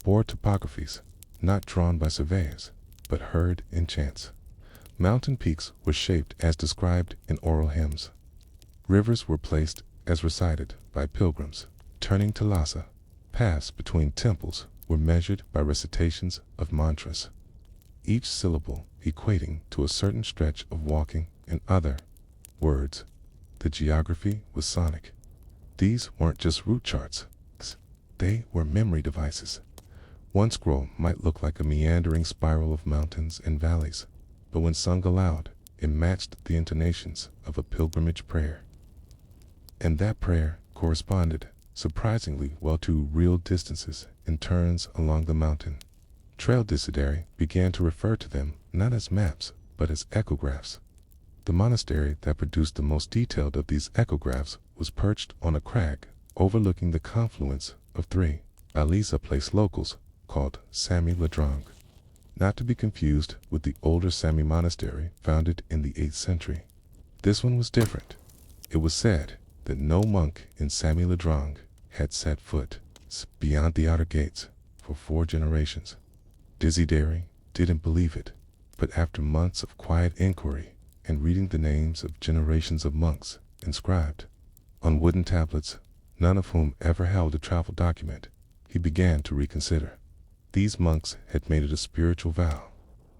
bore topographies not drawn by surveyors, but heard in chants. Mountain peaks were shaped as described in oral hymns. Rivers were placed as recited by pilgrims turning to Lhasa. Paths between temples were measured by recitations of mantras. each syllable equating to a certain stretch of walking. In other words, the geography was sonic. These weren't just route charts. They were memory devices. One scroll might look like a meandering spiral of mountains and valleys, but when sung aloud, it matched the intonations of a pilgrimage prayer. And that prayer corresponded surprisingly well to real distances and turns along the mountain. Trail Desideri began to refer to them not as maps, but as echographs. The monastery that produced the most detailed of these echographs was perched on a crag overlooking the confluence of three Aliza place locals called Sami Ladrang, not to be confused with the older Sami monastery founded in the 8th century. This one was different. It was said that no monk in Sami Ladrang had set foot beyond the outer gates for 4 generations. Desideri didn't believe it, but after months of quiet inquiry and reading the names of generations of monks inscribed on wooden tablets, none of whom ever held a travel document, he began to reconsider. These monks had made it a spiritual vow,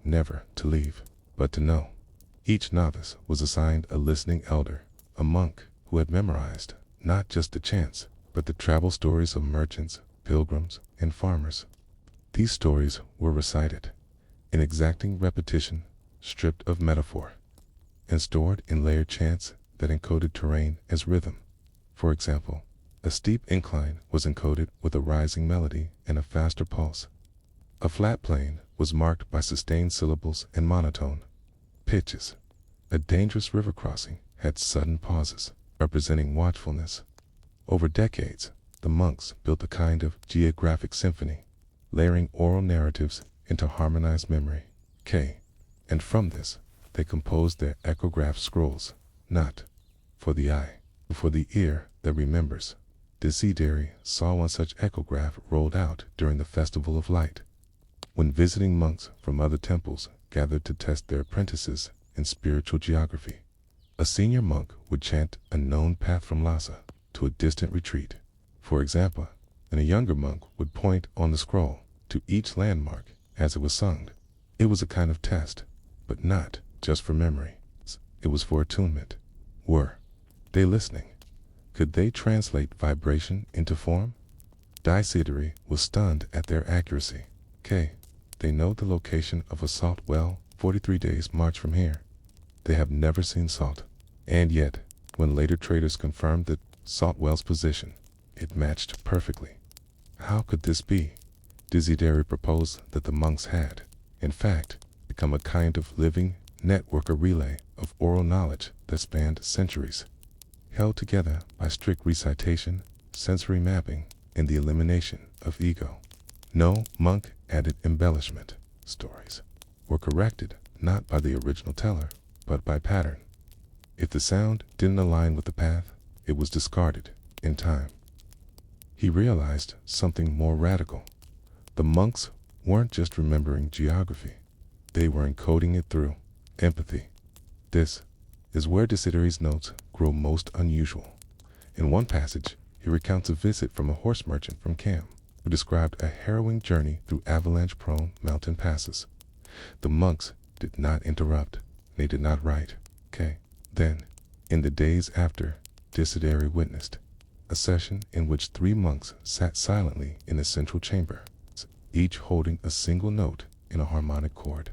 never to leave, but to know. Each novice was assigned a listening elder, a monk who had memorized not just the chants, but the travel stories of merchants, pilgrims, and farmers. These stories were recited in exacting repetition, stripped of metaphor, and stored in layered chants that encoded terrain as rhythm. For example, a steep incline was encoded with a rising melody and a faster pulse. A flat plain was marked by sustained syllables and monotone pitches. A dangerous river crossing had sudden pauses, representing watchfulness. Over decades, the monks built a kind of geographic symphony, layering oral narratives into harmonized memory. And from this, they composed their echograph scrolls, not for the eye, but for the ear that remembers. Desideri saw one such echograph rolled out during the Festival of Light, when visiting monks from other temples gathered to test their apprentices in spiritual geography. A senior monk would chant a known path from Lhasa to a distant retreat, for example, and a younger monk would point on the scroll to each landmark as it was sung. It was a kind of test, but not just for memory. It was for attunement. Were they listening? Could they translate vibration into form? Desideri was stunned at their accuracy. They know the location of a salt well 43 days march from here. They have never seen salt. And yet, when later traders confirmed the salt well's position, it matched perfectly. How could this be? Desideri proposed that the monks had, in fact, become a kind of living network or relay of oral knowledge that spanned centuries, held together by strict recitation, sensory mapping, and the elimination of ego. No monk added embellishment. Stories were corrected not by the original teller, but by pattern. If the sound didn't align with the path, it was discarded in time. He realized something more radical. The monks weren't just remembering geography, they were encoding it through empathy. This is where Desideri's notes grow most unusual. In one passage, he recounts a visit from a horse merchant from Kham, who described a harrowing journey through avalanche-prone mountain passes. The monks did not interrupt. They did not write. Then, in the days after, Desideri witnessed a session in which 3 monks sat silently in a central chamber, each holding a single note in a harmonic chord.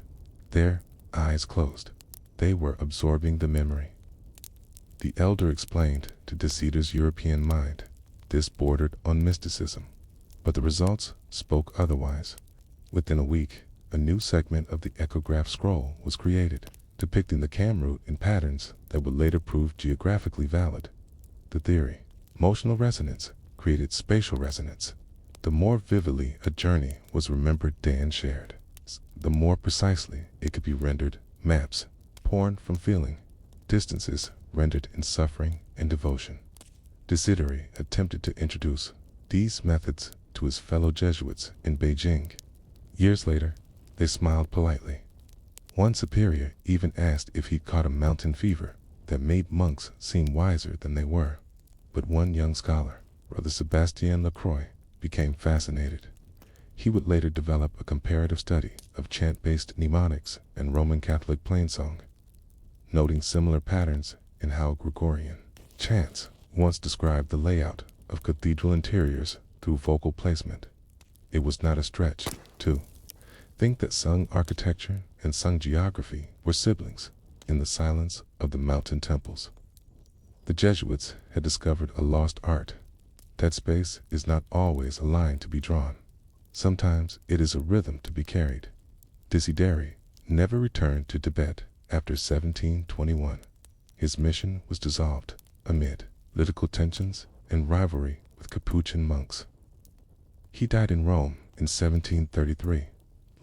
Their eyes closed. They were absorbing the memory. The elder explained to Desideri's European mind, this bordered on mysticism, but the results spoke otherwise. Within a week, a new segment of the echograph scroll was created, depicting the Kham route in patterns that would later prove geographically valid. The theory, motional resonance, created spatial resonance. The more vividly a journey was remembered and shared, the more precisely it could be rendered maps, born from feeling, distances rendered in suffering and devotion. Desideri attempted to introduce these methods to his fellow Jesuits in Beijing. Years later, they smiled politely. One superior even asked if he'd caught a mountain fever that made monks seem wiser than they were. But one young scholar, Brother Sebastien Lacroix, became fascinated. He would later develop a comparative study of chant-based mnemonics and Roman Catholic plainsong, noting similar patterns in how Gregorian chants once described the layout of cathedral interiors through vocal placement. It was not a stretch to think that sung architecture and sung geography were siblings in the silence of the mountain temples. The Jesuits had discovered a lost art. That space is not always a line to be drawn. Sometimes it is a rhythm to be carried. Desideri never returned to Tibet after 1721. His mission was dissolved amid political tensions and rivalry with Capuchin monks. He died in Rome in 1733,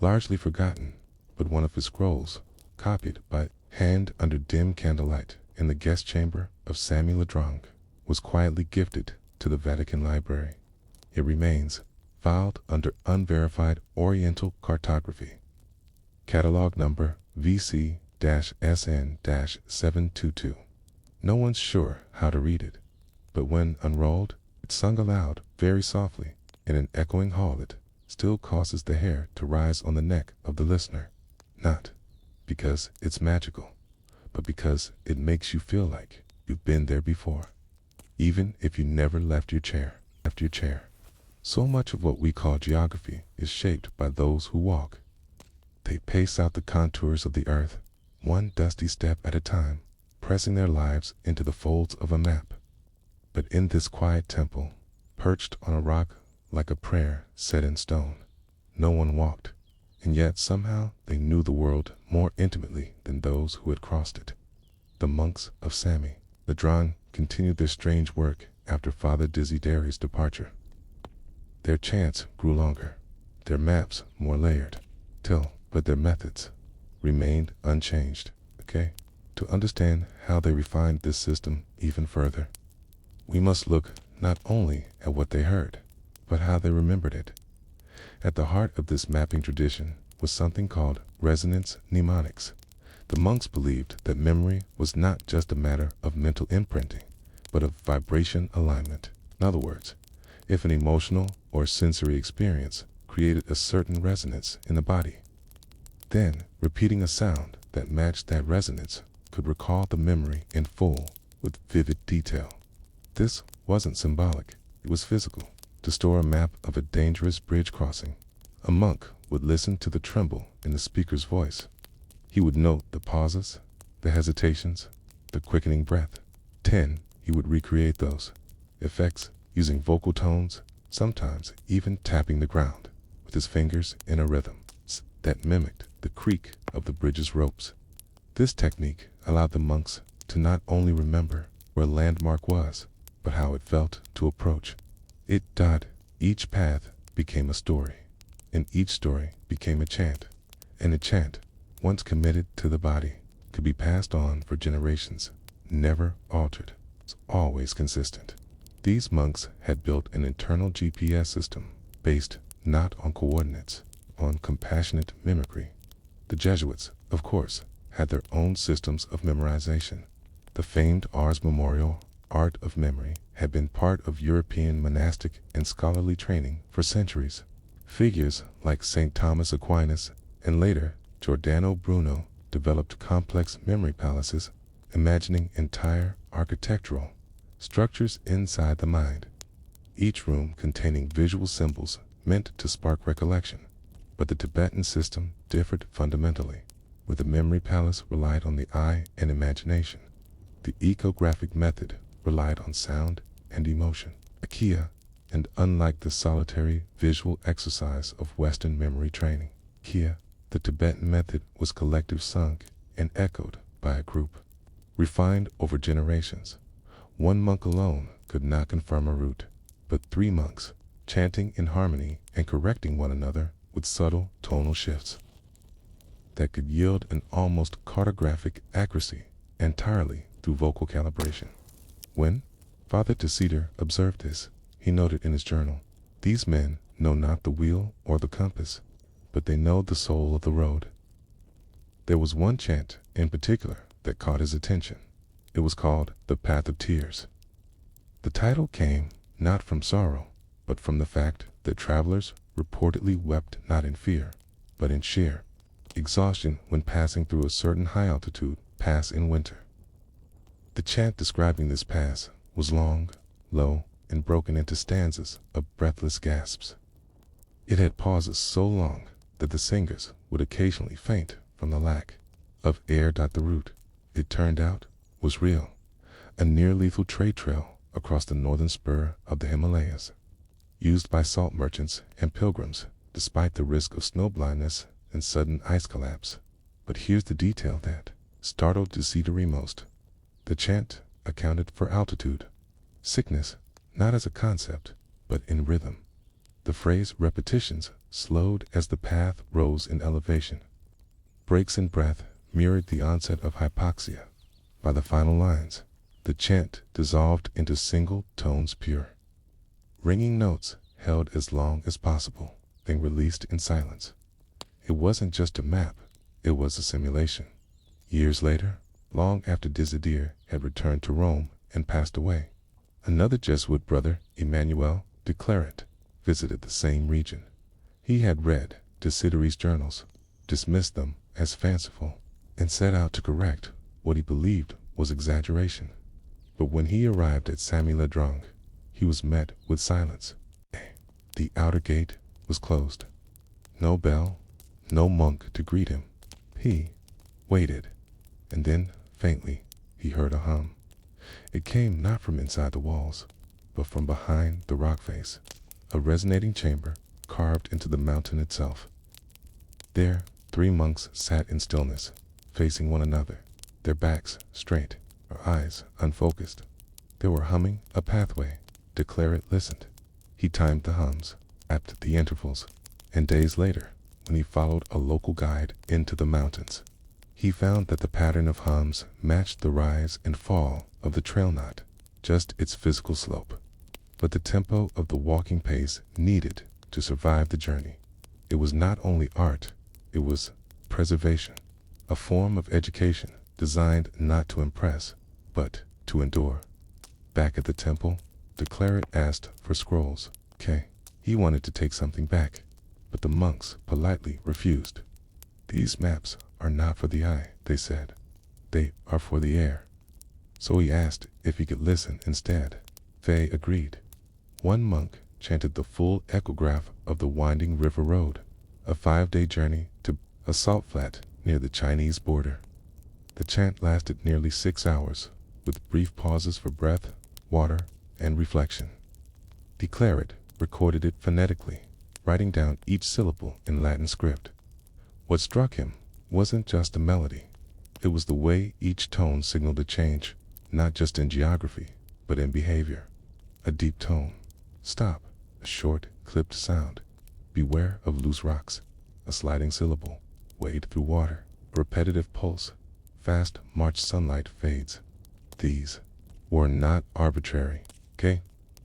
largely forgotten, but one of his scrolls, copied by hand under dim candlelight in the guest chamber of Samuel Ledrang, was quietly gifted to the Vatican Library. It remains filed under unverified Oriental cartography. Catalog number VC-SN-722. No one's sure how to read it, but when unrolled, it's sung aloud very softly in an echoing hall that still causes the hair to rise on the neck of the listener, not because it's magical, but because it makes you feel like you've been there before, even if you never left your chair. So much of what we call geography is shaped by those who walk. They pace out the contours of the earth, one dusty step at a time, pressing their lives into the folds of a map. But in this quiet temple, perched on a rock like a prayer set in stone, no one walked, and yet somehow they knew the world more intimately than those who had crossed it. The monks of Sami Ledrang continued their strange work after Father Desideri's departure. Their chants grew longer, their maps more layered, but their methods remained unchanged. To understand how they refined this system even further, we must look not only at what they heard, but how they remembered it. At the heart of this mapping tradition was something called resonance mnemonics. The monks believed that memory was not just a matter of mental imprinting, but of vibration alignment. In other words, if an emotional or sensory experience created a certain resonance in the body, then repeating a sound that matched that resonance could recall the memory in full with vivid detail. This wasn't symbolic, it was physical. To store a map of a dangerous bridge crossing, a monk would listen to the tremble in the speaker's voice. He would note the pauses, the hesitations, the quickening breath. He would recreate those effects using vocal tones, sometimes even tapping the ground with his fingers in a rhythm that mimicked the creak of the bridge's ropes. This technique allowed the monks to not only remember where a landmark was, but how it felt to approach. Each path became a story, and each story became a chant, and a chant, once committed to the body, could be passed on for generations, never altered, always consistent. These monks had built an internal GPS system based not on coordinates, on compassionate mimicry. The Jesuits, of course, had their own systems of memorization. The famed Ars Memorial, art of memory, had been part of European monastic and scholarly training for centuries. Figures like St. Thomas Aquinas and later Giordano Bruno developed complex memory palaces, imagining entire architectural structures inside the mind, each room containing visual symbols meant to spark recollection. But the Tibetan system differed fundamentally, where the memory palace relied on the eye and imagination. The ecographic method relied on sound and emotion, and unlike the solitary visual exercise of Western memory training, the Tibetan method was collective, sung and echoed by a group, refined over generations. One monk alone could not confirm a route, but 3 monks, chanting in harmony and correcting one another with subtle tonal shifts, that could yield an almost cartographic accuracy entirely through vocal calibration. When Father Desideri observed this, he noted in his journal, "These men know not the wheel or the compass, but they know the soul of the road." There was one chant in particular that caught his attention. It was called the Path of Tears. The title came not from sorrow, but from the fact that travelers reportedly wept not in fear, but in sheer exhaustion when passing through a certain high-altitude pass in winter. The chant describing this pass was long, low, and broken into stanzas of breathless gasps. It had pauses so long that the singers would occasionally faint from the lack of air. The route, it turned out, was real, a near-lethal trade trail across the northern spur of the Himalayas, used by salt merchants and pilgrims despite the risk of snow blindness and sudden ice collapse. But here's the detail that startled Desideri most. The chant accounted for altitude sickness, not as a concept, but in rhythm. The phrase repetitions slowed as the path rose in elevation. Breaks in breath mirrored the onset of hypoxia. By the final lines, the chant dissolved into single tones, pure, ringing notes held as long as possible, then released in silence. It wasn't just a map, it was a simulation. Years later, long after Desideri had returned to Rome and passed away, another Jesuit brother, Emmanuel de Claret, visited the same region. He had read Desideri's journals, dismissed them as fanciful, and set out to correct what he believed was exaggeration. But when he arrived at Samila-Drang, he was met with silence. The outer gate was closed. No bell, no monk to greet him. He waited, and then, faintly, he heard a hum. It came not from inside the walls, but from behind the rock face, a resonating chamber carved into the mountain itself. There, 3 monks sat in stillness, facing one another, their backs straight, their eyes unfocused. They were humming a pathway. De Claret listened. He timed the hums, at the intervals, and days later, when he followed a local guide into the mountains, he found that the pattern of hums matched the rise and fall of the trail, not just its physical slope, but the tempo of the walking pace needed to survive the journey. It was not only art, it was preservation, a form of education designed not to impress, but to endure. Back at the temple, De Claret asked for scrolls. He wanted to take something back, but the monks politely refused. These maps are not for the eye, they said. They are for the air. So he asked if he could listen instead. They agreed. One monk chanted the full echograph of the winding river road, a 5-day journey to a salt flat near the Chinese border. The chant lasted nearly 6 hours, with brief pauses for breath, water, and reflection. De Claret recorded it phonetically, writing down each syllable in Latin script. What struck him wasn't just the melody, it was the way each tone signaled a change, not just in geography, but in behavior. A deep tone, stop; a short, clipped sound, beware of loose rocks; a sliding syllable, wade through water; a repetitive pulse, fast March sunlight fades. These were not arbitrary,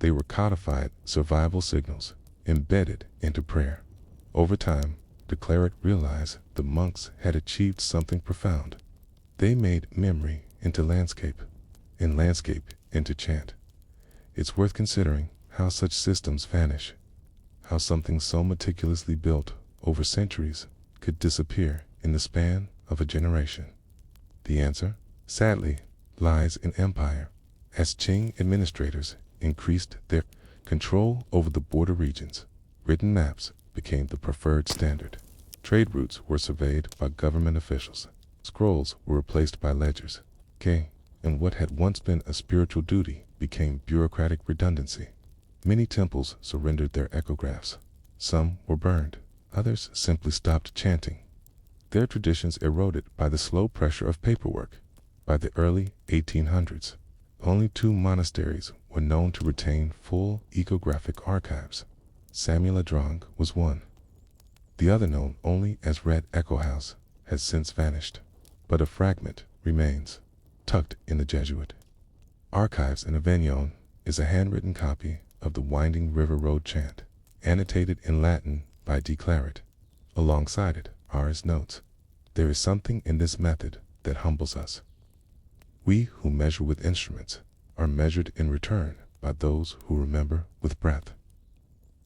They were codified survival signals, embedded into prayer. Over time, De Claret realized the monks had achieved something profound. They made memory into landscape, and landscape into chant. It's worth considering how such systems vanish, how something so meticulously built over centuries could disappear in the span of a generation. The answer, sadly, lies in empire. As Qing administrators increased their control over the border regions, written maps became the preferred standard. Trade routes were surveyed by government officials. Scrolls were replaced by ledgers. And what had once been a spiritual duty became bureaucratic redundancy. Many temples surrendered their echographs. Some were burned. Others simply stopped chanting. Their traditions eroded by the slow pressure of paperwork. By the early 1800s, only 2 monasteries were known to retain full echographic archives. Samila-Drang was one. The other, known only as Red Echo House, has since vanished, but a fragment remains, tucked in the Jesuit archives in Avignon is a handwritten copy of the Winding River Road chant, annotated in Latin by De Claret. Alongside it are his notes. There is something in this method that humbles us. We who measure with instruments are measured in return by those who remember with breath.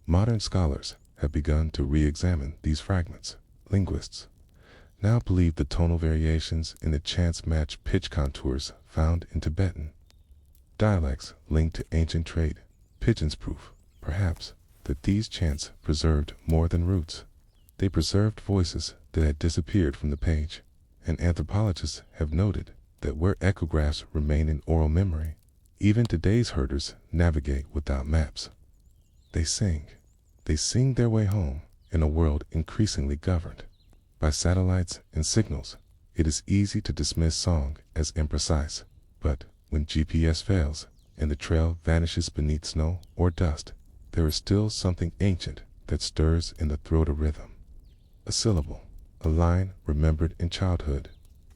Modern scholars have begun to re-examine these fragments. Linguists now believe the tonal variations in the chants match pitch contours found in Tibetan dialects linked to ancient trade. Pigeons proof, perhaps, that these chants preserved more than roots. They preserved voices that had disappeared from the page, and anthropologists have noted that where echographs remain in oral memory, even today's herders navigate without maps. They sing their way home in a world increasingly governed by satellites and signals. It is easy to dismiss song as imprecise, but when GPS fails and the trail vanishes beneath snow or dust, there is still something ancient that stirs in the throat of rhythm. A syllable, a line remembered in childhood,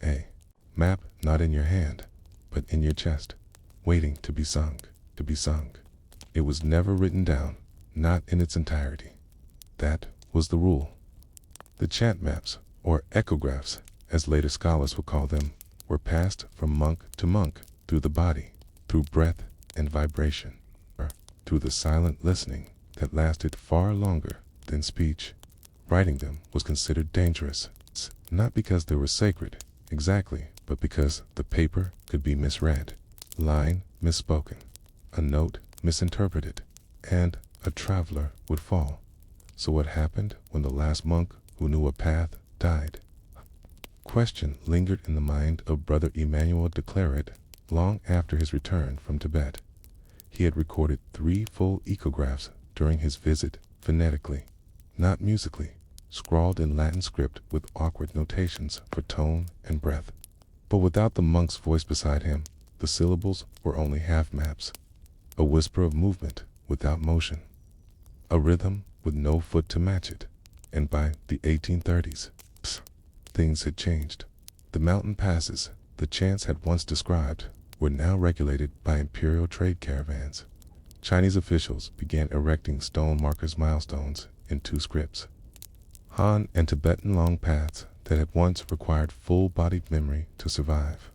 a map not in your hand, but in your chest, waiting to be sung, to be sung. It was never written down, not in its entirety. That was the rule. The chant maps, or echographs, as later scholars would call them, were passed from monk to monk through the body, through breath and vibration, or through the silent listening that lasted far longer than speech. Writing them was considered dangerous, not because they were sacred, exactly, but because the paper could be misread, line misspoken, a note misinterpreted, and a traveler would fall. So what happened when the last monk who knew a path died? Question lingered in the mind of Brother Emmanuel de Claret long after his return from Tibet. He had recorded 3 full echographs during his visit, phonetically, not musically, scrawled in Latin script with awkward notations for tone and breath. But without the monk's voice beside him, the syllables were only half maps, a whisper of movement without motion, a rhythm with no foot to match it. And by the 1830s, things had changed. The mountain passes the chants had once described were now regulated by imperial trade caravans. Chinese officials began erecting stone markers milestones in 2 scripts, Han and Tibetan long paths that had once required full-bodied memory to survive.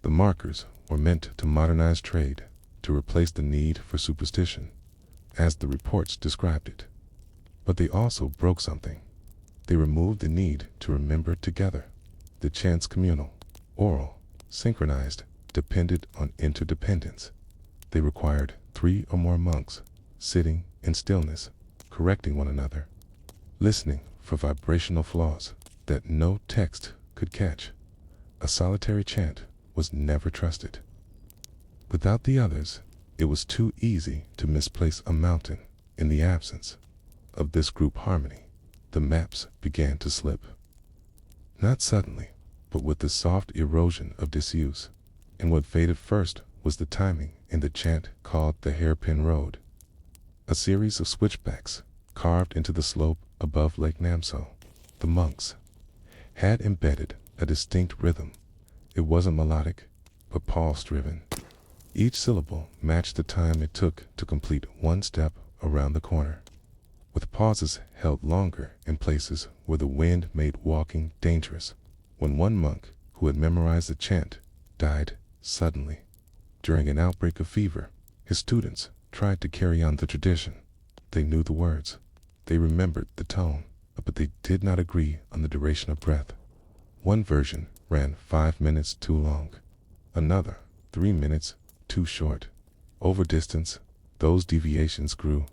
The markers were meant to modernize trade, to replace the need for superstition, as the reports described it. But they also broke something. They removed the need to remember together. The chants communal, oral, synchronized, depended on interdependence. They required 3 or more monks, sitting in stillness, correcting one another, listening for vibrational flaws that no text could catch. A solitary chant was never trusted. Without the others, it was too easy to misplace a mountain. In the absence of this group harmony, the maps began to slip. Not suddenly, but with the soft erosion of disuse. And what faded first was the timing in the chant called the Hairpin Road, a series of switchbacks carved into the slope above Lake Namso. The monks had embedded a distinct rhythm. It wasn't melodic, but pulse-driven. Each syllable matched the time it took to complete one step around the corner, with pauses held longer in places where the wind made walking dangerous. When one monk, who had memorized the chant, died suddenly during an outbreak of fever, his students tried to carry on the tradition. They knew the words, they remembered the tone, but they did not agree on the duration of breath. One version ran 5 minutes too long, another 3 minutes too short. Over distance, those deviations grew,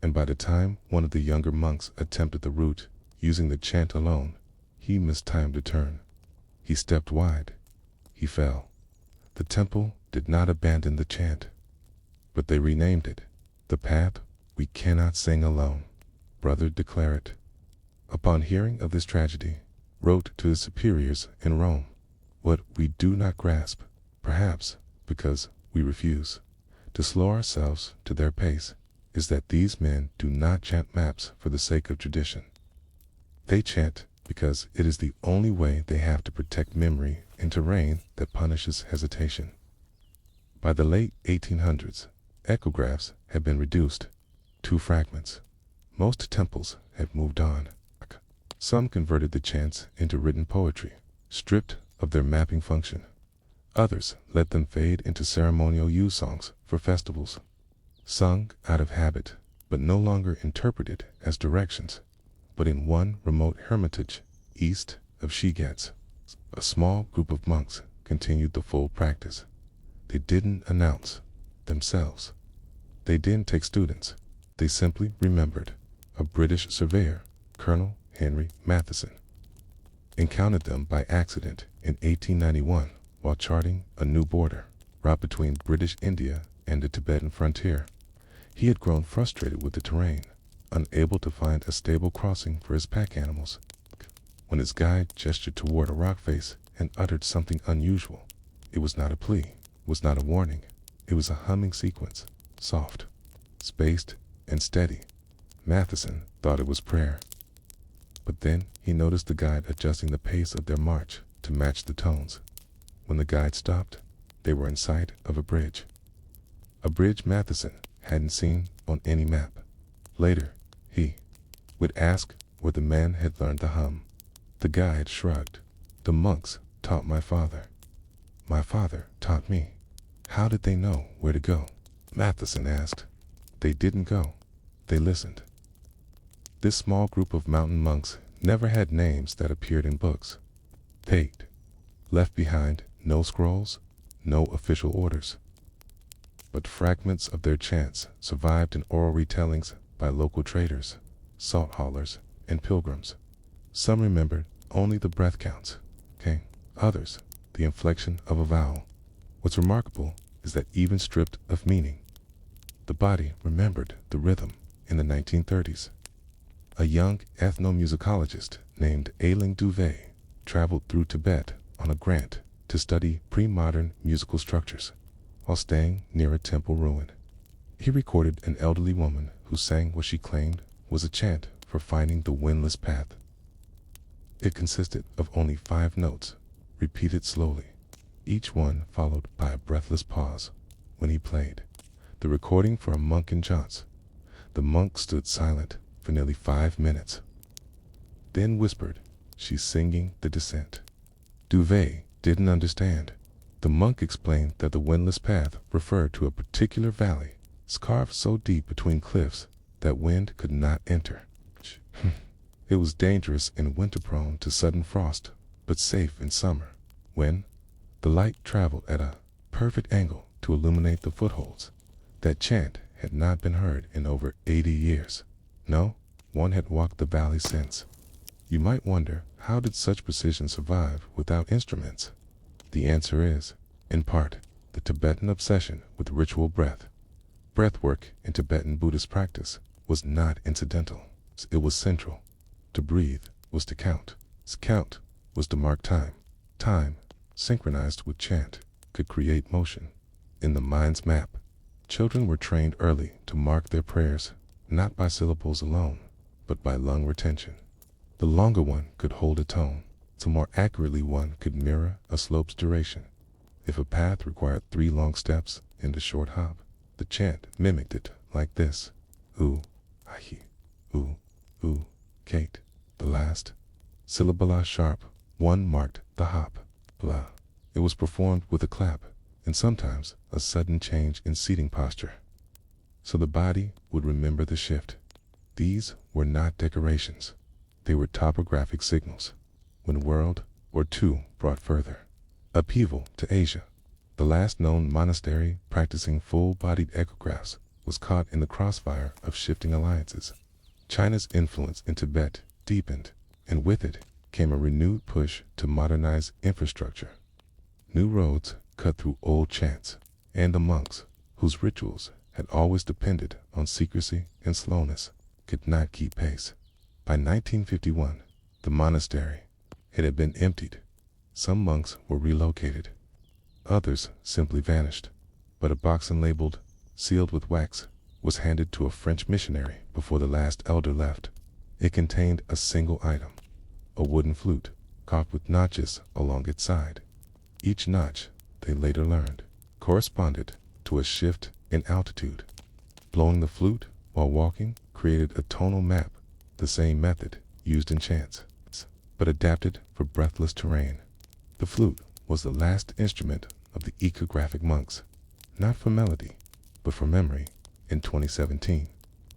and by the time one of the younger monks attempted the route using the chant alone, he mistimed a turn. He stepped wide. He fell. The temple did not abandon the chant, but they renamed it the path we cannot sing alone. Brother de Claret, upon hearing of this tragedy, wrote to his superiors in Rome, "What we do not grasp, perhaps because we refuse to slow ourselves to their pace, is that these men do not chant maps for the sake of tradition. They chant because it is the only way they have to protect memory in terrain that punishes hesitation." By the late 1800s, echographs had been reduced to fragments. Most temples had moved on. Some converted the chants into written poetry, stripped of their mapping function. Others let them fade into ceremonial use songs for festivals, sung out of habit, but no longer interpreted as directions. But in one remote hermitage east of Shigatse, a small group of monks continued the full practice. They didn't announce themselves. They didn't take students. They simply remembered. A British surveyor, Colonel Henry Matheson, encountered them by accident in 1891 while charting a new border route between British India and the Tibetan frontier. He had grown frustrated with the terrain, unable to find a stable crossing for his pack animals, when his guide gestured toward a rock face and uttered something unusual. It was not a plea, was not a warning. It was a humming sequence, soft, spaced, and steady. Matheson thought it was prayer. But then he noticed the guide adjusting the pace of their march to match the tones. When the guide stopped, they were in sight of a bridge. A bridge Matheson hadn't seen on any map. Later, he would ask where the man had learned the hum. The guide shrugged. The monks taught my father. My father taught me. How did they know where to go? Matheson asked. They didn't go. They listened. This small group of mountain monks never had names that appeared in books. They'd left behind no scrolls, no official orders. But fragments of their chants survived in oral retellings by local traders, salt haulers, and pilgrims. Some remembered only the breath counts, others the inflection of a vowel. What's remarkable is that even stripped of meaning, the body remembered the rhythm. In the 1930s, a young ethnomusicologist named Ailing Duvet traveled through Tibet on a grant to study pre-modern musical structures while staying near a temple ruin. He recorded an elderly woman who sang what she claimed was a chant for finding the windless path. It consisted of only 5 notes, repeated slowly, each one followed by a breathless pause. When he played the recording for a monk in Jots, the monk stood silent for nearly 5 minutes, then whispered, "She's singing the descent." Duvet didn't understand. The monk explained that the windless path referred to a particular valley, carved so deep between cliffs that wind could not enter. It was dangerous and winter-prone to sudden frost, but safe in summer, when the light traveled at a perfect angle to illuminate the footholds. That chant had not been heard in over 80 years. No one had walked the valley since. You might wonder, how did such precision survive without instruments? The answer is, in part, the Tibetan obsession with ritual breath. Breathwork in Tibetan Buddhist practice was not incidental. It was central. To breathe was to count. Count was to mark time. Time, synchronized with chant, could create motion. In the mind's map, children were trained early to mark their prayers, not by syllables alone, but by lung retention. The longer one could hold a tone, the more accurately one could mirror a slope's duration. If a path required 3 long steps and a short hop, the chant mimicked it like this: "Ooh, ahi, ooh, ooh, Kate." The last syllable sharp one marked the hop. Blah. It was performed with a clap, and sometimes a sudden change in seating posture, so the body would remember the shift. These were not decorations. They were topographic signals. When World War II brought further upheaval to Asia, the last known monastery practicing full-bodied echographs was caught in the crossfire of shifting alliances. China's influence in Tibet deepened, and with it came a renewed push to modernize infrastructure. New roads cut through old chants, and the monks, whose rituals had always depended on secrecy and slowness, could not keep pace. By 1951, the monastery had been emptied. Some monks were relocated. Others simply vanished. But a box labeled, sealed with wax, was handed to a French missionary before the last elder left. It contained a single item: a wooden flute, carved with notches along its side. Each notch, they later learned, corresponded to a shift in altitude. Blowing the flute while walking created a tonal map, the same method used in chants, but adapted for breathless terrain. The flute was the last instrument of the ecographic monks, not for melody, but for memory. In 2017,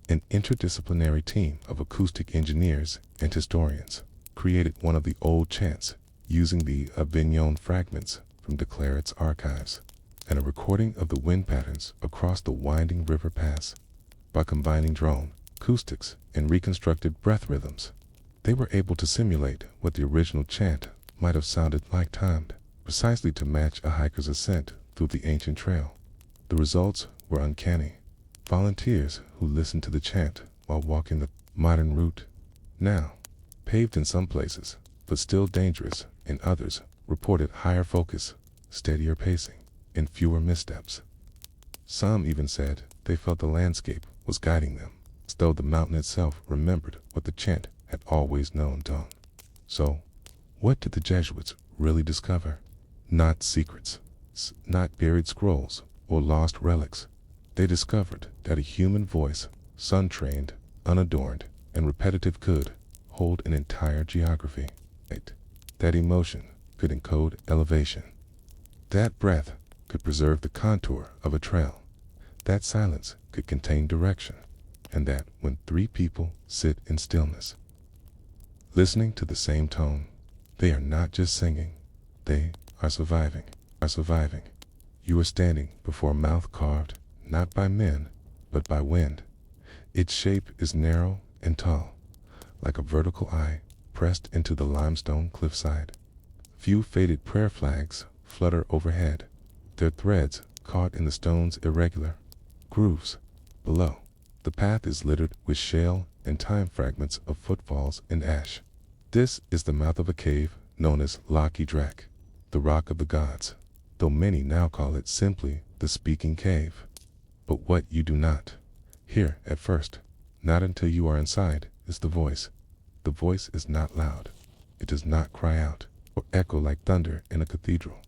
An interdisciplinary team of acoustic engineers and historians created one of the old chants using the Avignon fragments from De Claret's archives and a recording of the wind patterns across the winding river pass. By combining drone, acoustics, and reconstructed breath rhythms, they were able to simulate what the original chant might have sounded like, timed precisely to match a hiker's ascent through the ancient trail. The results were uncanny. Volunteers who listened to the chant while walking the modern route, now paved in some places, but still dangerous in others, reported higher focus, steadier pacing, and fewer missteps. Some even said they felt the landscape was guiding them, as though the mountain itself remembered what the chant had always known. So, what did the Jesuits really discover? Not secrets, not buried scrolls or lost relics. They discovered that a human voice, sun-trained, unadorned, and repetitive, could hold an entire geography. That emotion could encode elevation. That breath could preserve the contour of a trail. That silence could contain direction. And that when three people sit in stillness, listening to the same tone, they are not just singing, they are surviving. You are standing before a mouth carved not by men, but by wind. Its shape is narrow and tall, like a vertical eye pressed into the limestone cliffside. Few faded prayer flags flutter overhead, their threads caught in the stone's irregular grooves below. The path is littered with shale and time fragments of footfalls and ash. This is the mouth of a cave known as Loch Drak, the Rock of the Gods, though many now call it simply the Speaking Cave. But what you do not hear at first, not until you are inside, is the voice. The voice is not loud. It does not cry out or echo like thunder in a cathedral.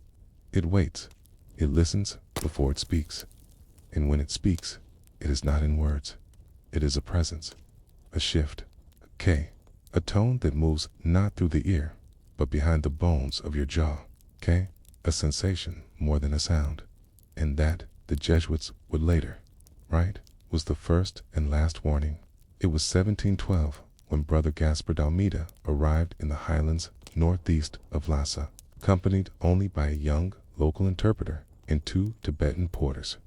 It waits. It listens before it speaks. And when it speaks, it is not in words. It is a presence, a shift, a tone that moves not through the ear, but behind the bones of your jaw. A sensation more than a sound. And that, the Jesuits would later write, was the first and last warning. It was 1712 when Brother Gaspar d'Almeida arrived in the highlands northeast of Lhasa, accompanied only by a young local interpreter and 2 Tibetan porters.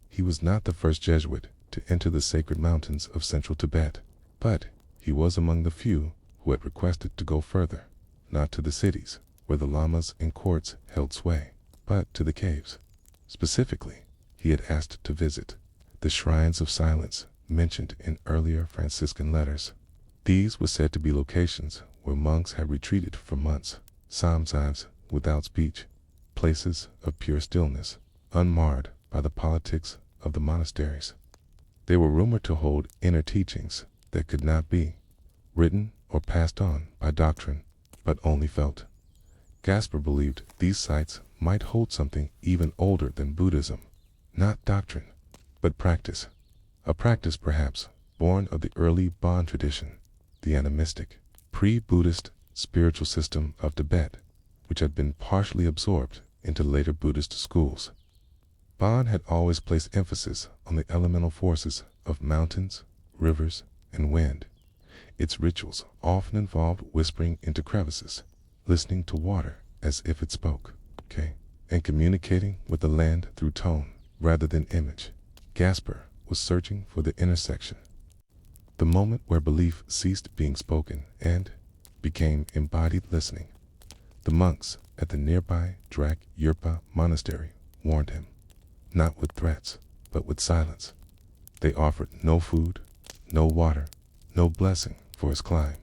He was not the first Jesuit to enter the sacred mountains of central Tibet, but he was among the few who had requested to go further, not to the cities where the lamas and courts held sway, but to the caves. Specifically, he had asked to visit the shrines of silence mentioned in earlier Franciscan letters. These were said to be locations where monks had retreated for months, sometimes without speech, places of pure stillness, unmarred by the politics of the monasteries. They were rumored to hold inner teachings that could not be written or passed on by doctrine, but only felt. Gaspar believed these sites might hold something even older than Buddhism, not doctrine, but practice. A practice perhaps born of the early Bon tradition, the animistic, pre-Buddhist spiritual system of Tibet, which had been partially absorbed into later Buddhist schools. Bon had always placed emphasis on the elemental forces of mountains, rivers, and wind. Its rituals often involved whispering into crevices, listening to water as if it spoke, and communicating with the land through tone rather than image. Gaspar was searching for the intersection, the moment where belief ceased being spoken and became embodied listening. The monks at the nearby Drak Yerpa monastery warned him, not with threats, but with silence. They offered no food, no water, no blessing for his climb.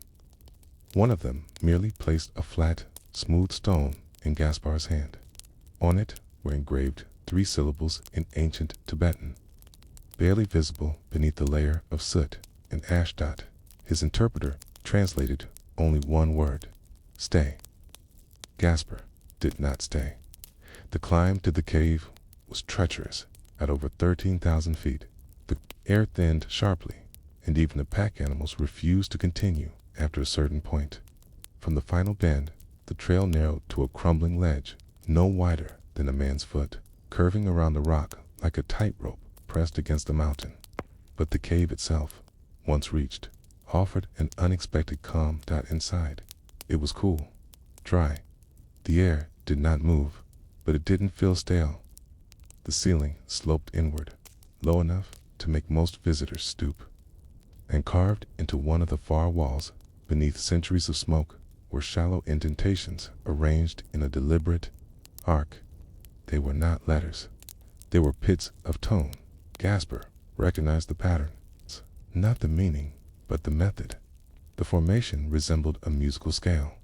One of them merely placed a flat, smooth stone in Gaspar's hand. On it were engraved 3 syllables in ancient Tibetan, barely visible beneath the layer of soot and ashdot. His interpreter translated only one word: stay. Gaspar did not stay. The climb to the cave was treacherous. At over 13,000 feet, the air thinned sharply, and even the pack animals refused to continue after a certain point. From the final bend, the trail narrowed to a crumbling ledge, no wider than a man's foot, curving around the rock like a tightrope pressed against the mountain. But the cave itself once reached, offered an unexpected calm. Inside, it was cool, dry. The air did not move, but it didn't feel stale. The ceiling sloped inward, low enough to make most visitors stoop. And carved into one of the far walls, beneath centuries of smoke, were shallow indentations arranged in a deliberate arc. They were not letters. They were pits of tone. Gasper recognized the patterns, not the meaning, but the method. The formation resembled a musical scale.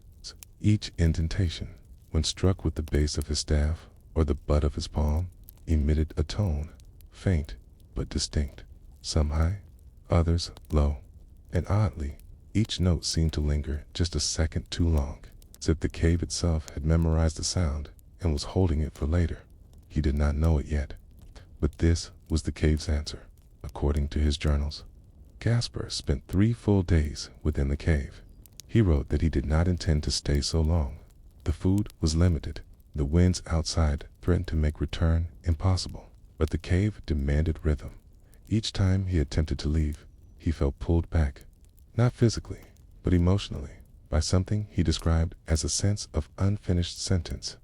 Each indentation, when struck with the base of his staff or the butt of his palm, emitted a tone, faint but distinct, some high, others low, and oddly, each note seemed to linger just a second too long, as if the cave itself had memorized the sound and was holding it for later. He did not know it yet, but this was the cave's answer, according to his journals. Gasper spent 3 full days within the cave. He wrote that he did not intend to stay so long. The food was limited. The winds outside threatened to make return impossible, but the cave demanded rhythm. Each time he attempted to leave, he felt pulled back, not physically, but emotionally, by something he described as a sense of unfinished sentence.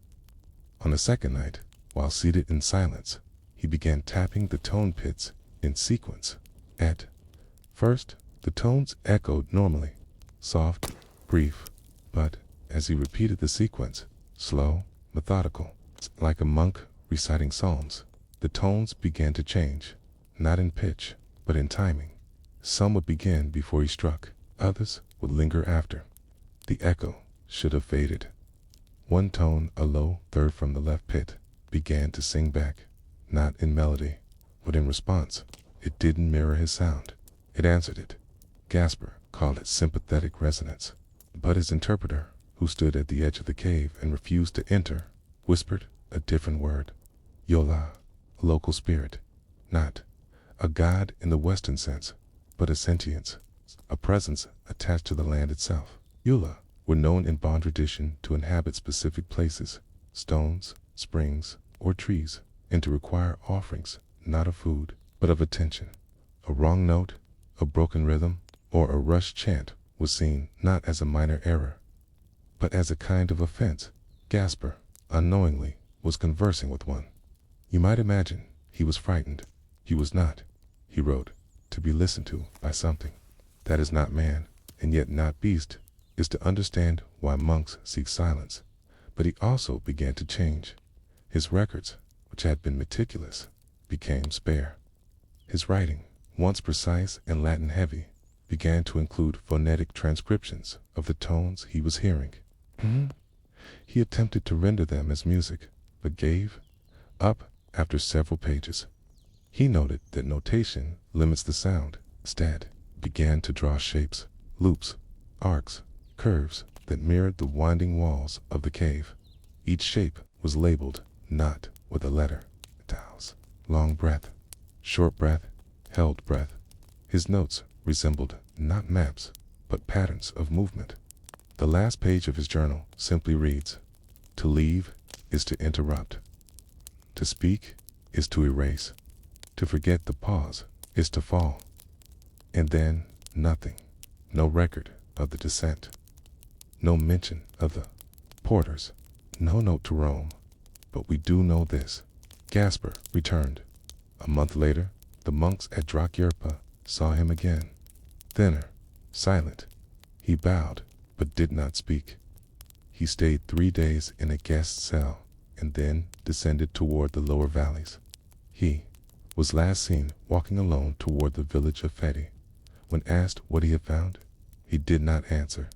On the second night, while seated in silence, he began tapping the tone pits in sequence. At first, the tones echoed normally, soft, brief, but as he repeated the sequence, slow, methodical, like a monk reciting psalms, the tones began to change, not in pitch, but in timing. Some would begin before he struck, others would linger after. The echo should have faded. One tone, a low third from the left pit, began to sing back, not in melody, but in response. It didn't mirror his sound. It answered it. Gasper called it sympathetic resonance. But his interpreter, who stood at the edge of the cave and refused to enter, whispered a different word. Yola, a local spirit, not a god in the Western sense, but a sentience, a presence attached to the land itself. Yula were known in Bon tradition to inhabit specific places, stones, springs, or trees, and to require offerings, not of food, but of attention. A wrong note, a broken rhythm, or a rushed chant was seen not as a minor error, but as a kind of offense. Gasper, unknowingly, was conversing with one. You might imagine he was frightened. He was not, he wrote, to be listened to by something that is not man, and yet not beast, is to understand why monks seek silence. But he also began to change. His records, which had been meticulous, became spare. His writing, once precise and Latin heavy, began to include phonetic transcriptions of the tones he was hearing. He attempted to render them as music, but gave up after several pages. He noted that notation limits the sound. Instead, began to draw shapes, loops, arcs, curves that mirrored the winding walls of the cave. Each shape was labeled not with a letter. Taos, long breath, short breath, held breath. His notes resembled not maps, but patterns of movement. The last page of his journal simply reads, to leave is to interrupt. To speak is to erase. To forget the pause is to fall. And then nothing. No record of the descent. No mention of the porters. No note to Rome. But we do know this. Gasper returned. A month later, the monks at Drakyurpa saw him again. Thinner, silent. He bowed, but did not speak. He stayed 3 days in a guest cell, and then descended toward the lower valleys. He was last seen walking alone toward the village of Feti. When asked what he had found, he did not answer,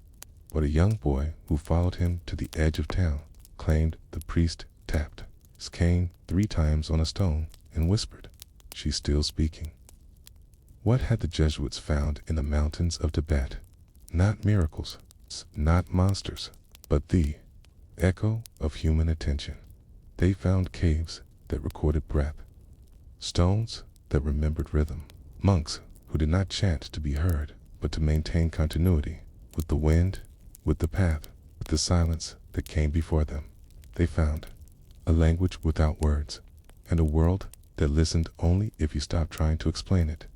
but a young boy who followed him to the edge of town claimed the priest tapped his cane 3 times on a stone and whispered, "She's still speaking." What had the Jesuits found in the mountains of Tibet? Not miracles, not monsters, but the echo of human attention. They found caves that recorded breath, stones that remembered rhythm, monks who did not chant to be heard, but to maintain continuity with the wind, with the path, with the silence that came before them. They found a language without words, and a world that listened only if you stopped trying to explain it.